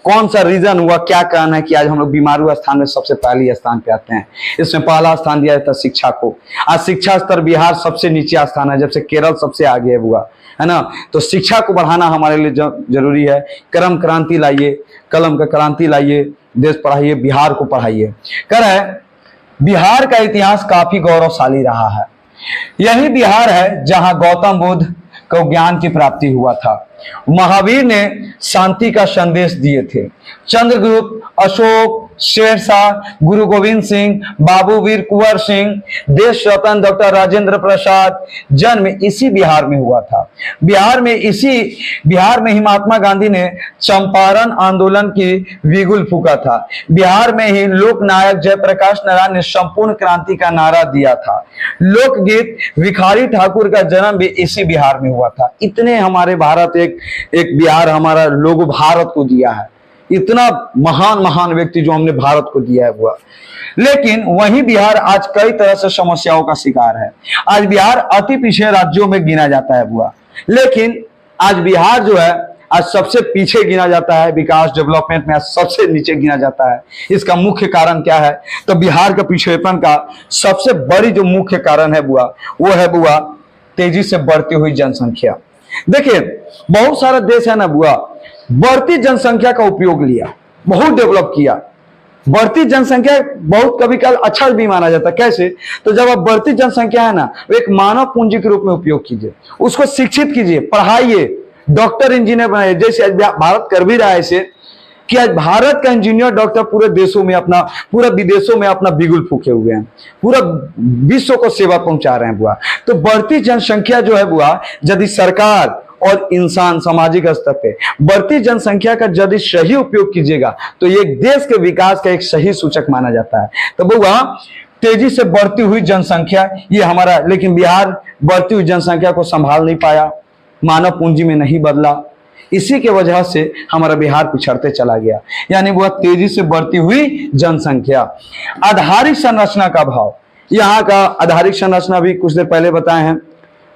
कौन सा रीजन हुआ, क्या कारण है कि आज हम लोग बीमारू स्थान में सबसे पहले स्थान पे आते हैं। इसमें पहला स्थान दिया जाता है शिक्षा को। आज शिक्षा स्तर बिहार सबसे नीचे स्थान है, जब से केरल सबसे आगे हुआ है ना। तो शिक्षा को बढ़ाना हमारे लिए जरूरी है। कर्म क्रांति लाइए, कलम का क्रांति लाइए, देश पढ़ाइए, बिहार को पढ़ाइए। कर है बिहार का इतिहास काफी गौरवशाली रहा है। यही बिहार है जहां गौतम बुद्ध को ज्ञान की प्राप्ति हुआ था। महावीर ने शांति का संदेश दिए थे। चंद्रगुप्त, अशोक, शेरशाह, गुरु गोविंद सिंह, बाबू वीर कुंवर सिंह, देश रत्न डॉक्टर राजेंद्र प्रसाद जन्म इसी बिहार में हुआ था। बिहार में ही महात्मा गांधी ने चंपारण आंदोलन की बिगुल फूंका था। बिहार में ही लोकनायक जयप्रकाश नारायण ने संपूर्ण क्रांति का नारा दिया था। लोकगीत भिखारी ठाकुर का जन्म भी इसी बिहार में हुआ था। इतने हमारे भारत एक बिहार हमारा लोगो भारत को दिया है, इतना महान महान व्यक्ति जो हमने भारत को दिया है हुआ। लेकिन वही बिहार आज कई तरह से समस्याओं का शिकार है। आज बिहार अति पिछड़े राज्यों में गिना जाता है हुआ, लेकिन आज बिहार जो है आज सबसे पीछे गिना जाता है, विकास डेवलपमेंट में आज सबसे नीचे गिना जाता है। इसका मुख्य कारण क्या है? तो बिहार का पिछड़ेपन का सबसे बड़ी जो मुख्य कारण है बुआ, वो है बुआ तेजी से बढ़ती हुई जनसंख्या। देखिए बहुत सारा देश है ना बुआ, बढ़ती जनसंख्या का उपयोग लिया, बहुत डेवलप किया। बढ़ती जनसंख्या बहुत कभी कल अच्छा भी माना जाता है। कैसे? तो जब आप बढ़ती जनसंख्या है ना, वो एक मानव पूंजी के रूप में उपयोग कीजिए, उसको शिक्षित कीजिए, पढ़ाइए, डॉक्टर इंजीनियर बनाइए। जैसे भारत कर भी रहा है ऐसे कि आज भारत का इंजीनियर डॉक्टर पूरे देशों में अपना, पूरे विदेशों में अपना बिगुल फूके हुए हैं, पूरा विश्व को सेवा पहुंचा रहे हैं बुआ। तो बढ़ती जनसंख्या जो है बुआ, यदि सरकार और इंसान सामाजिक स्तर पे बढ़ती जनसंख्या का यदि सही उपयोग कीजिएगा तो ये देश के विकास का एक सही सूचक माना जाता है। तो बुआ तेजी से बढ़ती हुई जनसंख्या ये हमारा, लेकिन बिहार बढ़ती हुई जनसंख्या को संभाल नहीं पाया, मानव पूंजी में नहीं बदला, इसी के वजह से हमारा बिहार पिछड़ते चला गया। यानी वह तेजी से बढ़ती हुई जनसंख्या। आधारिक संरचना का अभाव, यहाँ का आधारिक संरचना भी कुछ देर पहले बताए हैं।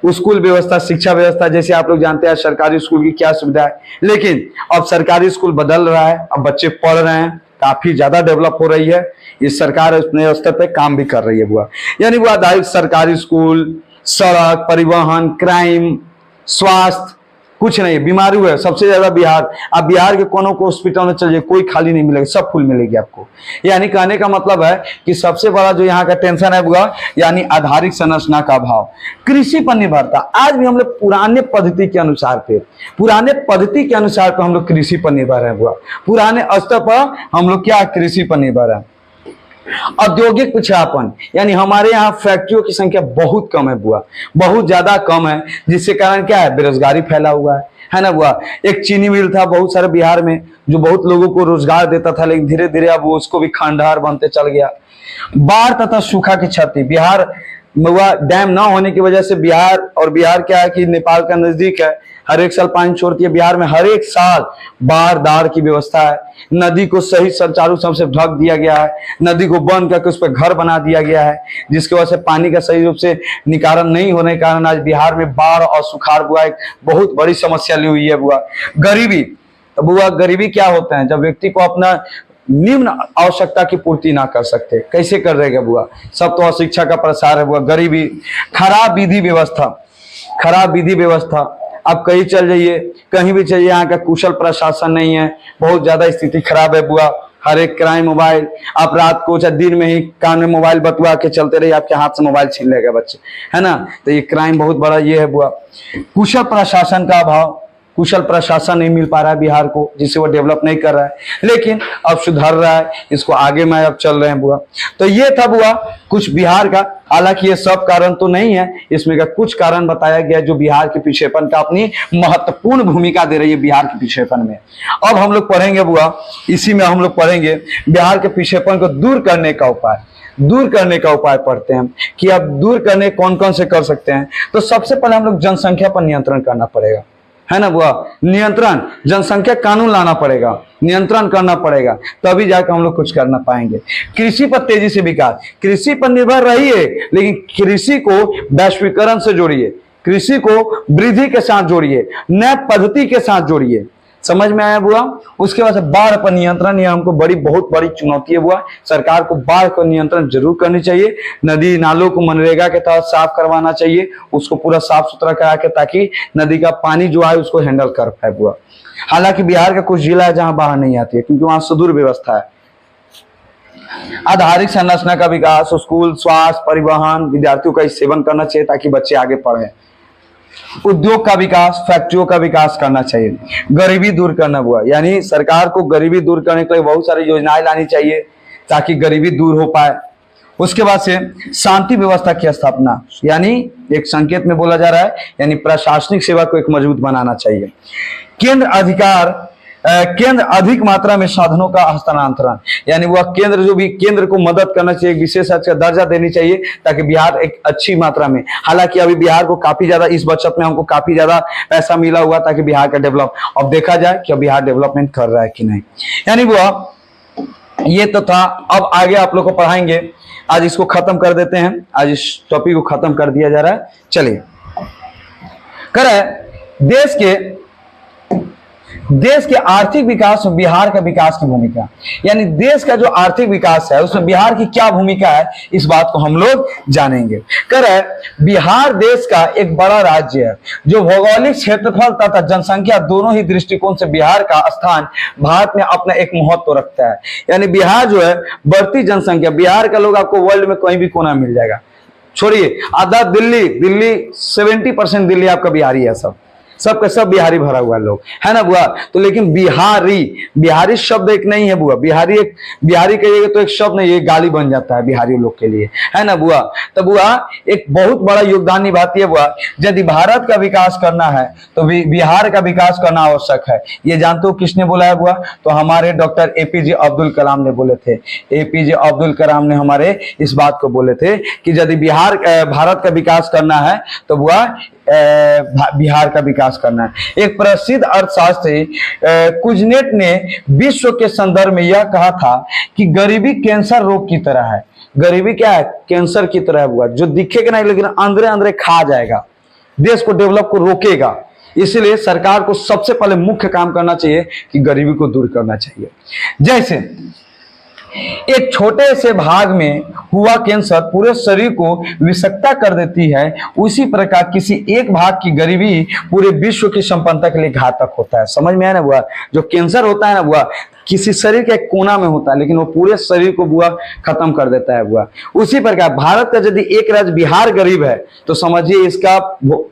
स्कूल व्यवस्था, शिक्षा व्यवस्था, जैसे आप लोग जानते हैं सरकारी स्कूल की क्या सुविधा है, लेकिन अब सरकारी स्कूल बदल रहा है, अब बच्चे पढ़ रहे हैं, काफी ज्यादा डेवलप हो रही है। इस सरकार अपने स्तर पे काम भी कर रही है बुआ। यानी बुआ आधारिक सरकारी स्कूल, सड़क, परिवहन, क्राइम, स्वास्थ्य, कुछ नहीं, बीमारी है सबसे ज्यादा बिहार। आप बिहार के कोनों को हॉस्पिटल में चलिए, कोई खाली नहीं मिलेगा, सब फुल मिलेगी आपको। यानी कहने का मतलब है कि सबसे बड़ा जो यहाँ का टेंशन है बुआ, यानी आधारिक संरचना का अभाव, कृषि पर निर्भरता। आज भी हम लोग पुराने पद्धति के अनुसार हम लोग कृषि पर निर्भर है बुआ। पुराने स्तर पर हम लोग क्या कृषि पर निर्भर है। औद्योगिक पिछड़ापन, यानी हमारे यहाँ फैक्ट्रियों की संख्या बहुत कम है बुआ, बहुत ज्यादा कम है, जिसके कारण क्या है, बेरोजगारी फैला हुआ है ना बुआ। एक चीनी मिल था बहुत सारे बिहार में, जो बहुत लोगों को रोजगार देता था, लेकिन धीरे धीरे अब वो उसको भी खंडहर बनते चल गया। बाढ़ तथा सूखा की क्षति, बिहार महुआ डैम न होने की वजह से बिहार क्या है कि नेपाल का नजदीक है, हर एक साल पानी छोड़ती है। बिहार में हर एक साल बाढ़ दाढ़ की व्यवस्था है। नदी को सही चारों तरफ से ढक दिया गया है, नदी को बंद करके उस पर घर बना दिया गया है, जिसकी वजह से पानी का सही रूप से निकारण नहीं होने के कारण आज बिहार में बाढ़ और सुखाड़ बुआ एक बहुत बड़ी समस्या ली हुई है बुआ। गरीबी, तो बुआ गरीबी क्या होता है, जब व्यक्ति को अपना निम्न आवश्यकता की पूर्ति ना कर सकते, कैसे कर देगा बुआ, सब तो अशिक्षा का प्रसार है बुआ। गरीबी, खराब विधि व्यवस्था, आप कहीं चल जाइए, कहीं भी चलिए, यहाँ का कुशल प्रशासन नहीं है, बहुत ज्यादा स्थिति खराब है बुआ। हर एक क्राइम, मोबाइल, आप रात को चाहे दिन में ही कान में मोबाइल बटुआ के चलते रहिए, आपके हाथ से मोबाइल छीन लेगा बच्चे, है ना। तो ये क्राइम बहुत बड़ा ये है बुआ। कुशल प्रशासन का अभाव, कुशल प्रशासन नहीं मिल पा रहा है बिहार को, जिससे वो डेवलप नहीं कर रहा है, लेकिन अब सुधर रहा है, इसको आगे में अब चल रहे हैं बुआ। तो ये था बुआ कुछ बिहार का, हालांकि ये सब कारण तो नहीं है, इसमें का कुछ कारण बताया गया जो बिहार के पिछड़ेपन का अपनी महत्वपूर्ण भूमिका दे रही है बिहार के पिछड़ेपन में। अब हम लोग पढ़ेंगे बुआ, इसी में हम लोग पढ़ेंगे बिहार के पिछड़ेपन को दूर करने का उपाय पढ़ते हैं कि अब दूर करने कौन कौन से कर सकते हैं। तो सबसे पहले हम लोग जनसंख्या पर नियंत्रण करना पड़ेगा, है ना बुआ। नियंत्रण, जनसंख्या कानून लाना पड़ेगा, नियंत्रण करना पड़ेगा, तभी जाकर हम लोग कुछ करना पाएंगे। कृषि पर तेजी से विकास, कृषि पर निर्भर रहिए, लेकिन कृषि को वैश्वीकरण से जोड़िए, कृषि को वृद्धि के साथ जोड़िए, नए पद्धति के साथ जोड़िए। समझ में आया बुआ। उसके बाद बाढ़ पर नियंत्रण, यह हमको बहुत बड़ी चुनौती है बुआ। सरकार को बाढ़ पर नियंत्रण जरूर करनी चाहिए। नदी नालों को मनरेगा के तहत साफ करवाना चाहिए, उसको पूरा साफ सुथरा करा के, ताकि नदी का पानी जो है उसको हैंडल कर पाए बुआ। हालांकि बिहार का कुछ जिला है जहां बाढ़ नहीं आती है, क्योंकि वहां सुदूर व्यवस्था है। आधारिक संरचना का विकास, स्कूल, स्वास्थ्य, परिवहन, विद्यार्थियों का सेवन करना चाहिए ताकि बच्चे आगे पढ़े। उद्योग का विकास, फैक्ट्रियों का विकास करना चाहिए। गरीबी दूर करना हुआ, यानी सरकार को गरीबी दूर करने के लिए बहुत सारी योजनाएं लानी चाहिए ताकि गरीबी दूर हो पाए। उसके बाद से शांति व्यवस्था की स्थापना, यानी एक संकेत में बोला जा रहा है, यानी प्रशासनिक सेवा को एक मजबूत बनाना चाहिए। केंद्र अधिक मात्रा में साधनों का हस्तांतरण, यानी वह केंद्र को मदद करना चाहिए, एक विशेष दर्जा देनी चाहिए ताकि बिहार एक अच्छी मात्रा में, हालांकि अभी बिहार को काफी ज्यादा इस बचत में हमको काफी ज्यादा पैसा मिला हुआ ताकि बिहार का डेवलप, अब देखा जाए कि बिहार डेवलपमेंट कर रहा है कि नहीं। यानी वह ये तो था। अब आगे आप लोग को पढ़ाएंगे, आज इसको खत्म कर देते हैं, आज इस टॉपिक को खत्म कर दिया जा रहा है। चलिए, देश के आर्थिक विकास में बिहार का विकास की भूमिका, यानी देश का जो आर्थिक विकास है उसमें बिहार की क्या भूमिका है, इस बात को हम लोग जानेंगे। बिहार देश का एक बड़ा राज्य है जो भौगोलिक क्षेत्रफल तथा जनसंख्या दोनों ही दृष्टिकोण से बिहार का स्थान भारत में अपना एक महत्व रखता है। यानी बिहार जो है बढ़ती जनसंख्या, बिहार का लोग आपको वर्ल्ड में कहीं भी कोना मिल जाएगा, छोड़िए आधा दिल्ली 70% दिल्ली आपका बिहारी है, सबका सब बिहारी भरा हुआ लोग, है ना बुआ। तो लेकिन बिहारी शब्द एक नहीं है बुआ, बिहारी कहिएगा तो एक शब्द नहीं, ये गाली बन जाता है बिहारी लोग के लिए, है ना बुआ। तो बुआ एक बहुत बड़ा योगदान निभाती है बुआ। यदि भारत का विकास करना है तो बिहार का विकास करना आवश्यक है। ये जानते हो किसने बोला है बुआ? तो हमारे डॉक्टर एपीजे अब्दुल कलाम ने बोले थे। एपीजे अब्दुल कलाम ने हमारे इस बात को बोले थे कि यदि भारत का विकास करना है तो बुआ बिहार का विकास करना है। एक प्रसिद्ध अर्थशास्त्री कुजनेट ने विश्व के संदर्भ में यह कहा था कि गरीबी कैंसर रोग की तरह है। गरीबी क्या है? कैंसर की तरह हुआ, जो दिखेगा नहीं लेकिन अंदर अंदर खा जाएगा, देश को डेवलप को रोकेगा। इसलिए सरकार को सबसे पहले मुख्य काम करना चाहिए कि गरीबी को दूर करना चाहिए। जैसे एक छोटे से भाग में हुआ कैंसर पूरे शरीर को विषाक्त कर देती है, उसी प्रकार किसी एक भाग की गरीबी पूरे विश्व की संपन्नता के लिए घातक होता है। समझ में आया ना बुआ? जो कैंसर होता है ना बुआ, किसी शरीर के एक कोना में होता है, लेकिन वो पूरे शरीर को बुआ खत्म कर देता है बुआ। उसी प्रकार भारत का यदि एक राज्य बिहार गरीब है तो समझिए इसका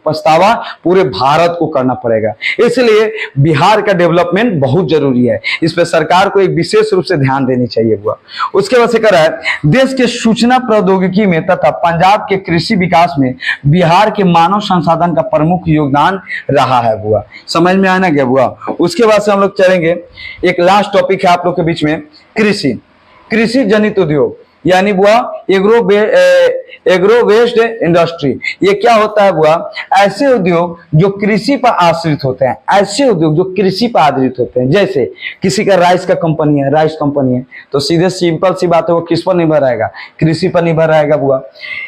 पछतावा पूरे भारत को करना पड़ेगा। इसलिए बिहार का डेवलपमेंट बहुत जरूरी है, इस पर सरकार को एक विशेष रूप से ध्यान देनी चाहिए बुआ। उसके बाद से कह रहा है देश के सूचना प्रौद्योगिकी में तथा पंजाब के कृषि विकास में बिहार के मानव संसाधन का प्रमुख योगदान रहा है बुआ। समझ में आना क्या बुआ? उसके बाद से हम लोग चलेंगे, एक लास्ट टॉपिक है आप लोग के बीच में, कृषि जनित उद्योग, यानी बुआ एग्रो वेस्ट इंडस्ट्री। ये क्या होता है बुआ? ऐसे उद्योग जो कृषि पर आश्रित होते हैं, ऐसे उद्योग जो कृषि पर आधारित होते हैं। जैसे किसी का राइस कंपनी है तो सीधे सिंपल सी बात है, वो किस पर निर्भर रहेगा? कृषि पर निर्भर रहेगा बुआ।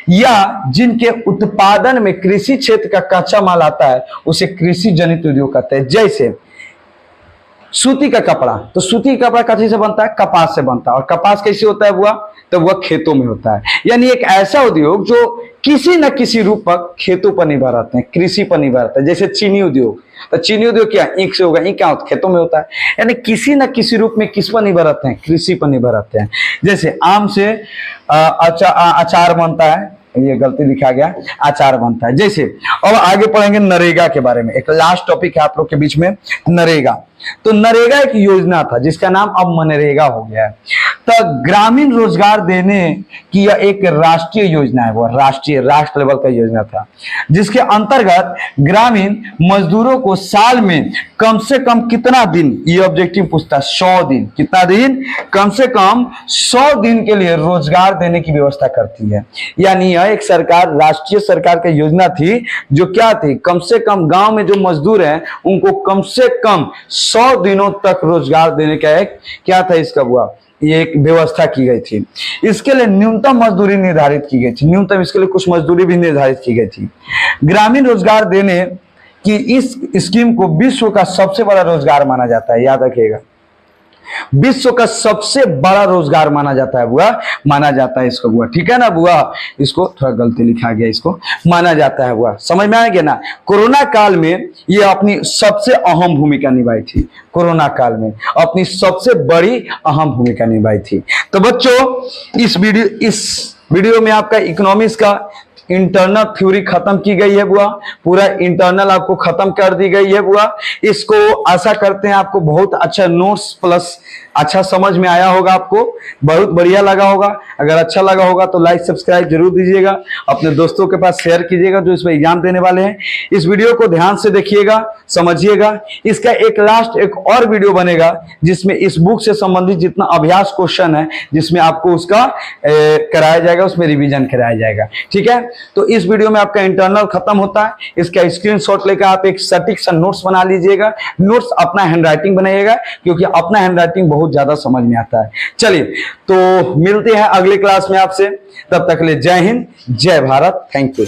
या जिनके उत्पादन में कृषि क्षेत्र का कच्चा माल आता है उसे कृषि जनित उद्योग कहते हैं। जैसे सूती का कपड़ा, तो सूती का कपड़ा कथी से बनता है? कपास से बनता है। और कपास कैसे होता है बुआ? तो वह खेतों में होता है। यानी एक ऐसा उद्योग जो किसी न किसी रूप पर खेतों पर निर्भर रहते हैं, कृषि पर निर्भर रहता है। जैसे चीनी उद्योग, तो चीनी उद्योग क्या ईंख से होगा? ईंख क्या होता है? खेतों में होता है। यानी किसी न किसी रूप में किस पर निर्भर रहते हैं? कृषि पर निर्भर रहते हैं। जैसे आम से अचार बनता है, ये गलती लिखा गया, अचार बनता है। जैसे अब आगे पढ़ेंगे नरेगा के बारे में, एक लास्ट टॉपिक है आप लोग के बीच में, नरेगा। तो नरेगा एक योजना था जिसका नाम अब मनरेगा हो गया है। तो ग्रामीण रोजगार देने की यह एक राष्ट्रीय योजना है, वो राष्ट्र लेवल का योजना था, जिसके अंतर्गत ग्रामीण मजदूरों को साल में कम से कम कितना दिन, ये ऑब्जेक्टिव पूछता है, 100 दिन। कितना दिन? कम से कम 100 दिन के लिए रोजगार देने की व्यवस्था करती है। यानी यह एक राष्ट्रीय सरकार की योजना थी, जो क्या थी? कम से कम गांव में जो मजदूर हैं उनको कम से कम 100 दिनों तक रोजगार देने का एक क्या था इसका बुआ? ये एक व्यवस्था की गई थी। इसके लिए न्यूनतम मजदूरी निर्धारित की गई थी, न्यूनतम इसके लिए कुछ मजदूरी भी निर्धारित की गई थी। ग्रामीण रोजगार देने की इस स्कीम को विश्व का सबसे बड़ा रोजगार माना जाता है, याद रखिएगा। विश्व का सबसे बड़ा रोजगार माना जाता है बुआ, माना जाता है इसको बुआ, ठीक है ना बुआ? इसको थोड़ा गलती लिखा गया, इसको माना जाता है बुआ। समझ में आएगा ना? कोरोना काल में ये अपनी सबसे अहम भूमिका निभाई थी, कोरोना काल में अपनी सबसे बड़ी अहम भूमिका निभाई थी। तो बच्चों इस वीडियो में आपका इकोनॉमिक्स का इंटरनल थ्योरी खत्म की गई है बुआ, पूरा इंटरनल आपको खत्म कर दी गई है बुआ। इसको आशा करते हैं आपको बहुत अच्छा नोट्स प्लस अच्छा समझ में आया होगा, आपको बहुत बढ़िया लगा होगा। अगर अच्छा लगा होगा तो लाइक सब्सक्राइब जरूर दीजिएगा, अपने दोस्तों के पास शेयर कीजिएगा जो इसमें एग्जाम देने वाले हैं। इस वीडियो को ध्यान से देखिएगा, समझिएगा। इसका एक और वीडियो बनेगा जिसमें इस बुक से संबंधित जितना अभ्यास क्वेश्चन है, जिसमें आपको उसका कराया जाएगा, उसमें रिवीजन कराया जाएगा, ठीक है? तो इस वीडियो में आपका इंटरनल खत्म होता है। इसका स्क्रीनशॉट लेकर आप एक सटीक सा नोट्स बना लीजिएगा। नोट्स अपना हैंडराइटिंग बनाइएगा, क्योंकि अपना हैंडराइटिंग बहुत ज्यादा समझ में आता है। चलिए तो मिलते हैं अगले क्लास में आपसे, तब तक के लिए जय हिंद, जय भारत, थैंक यू।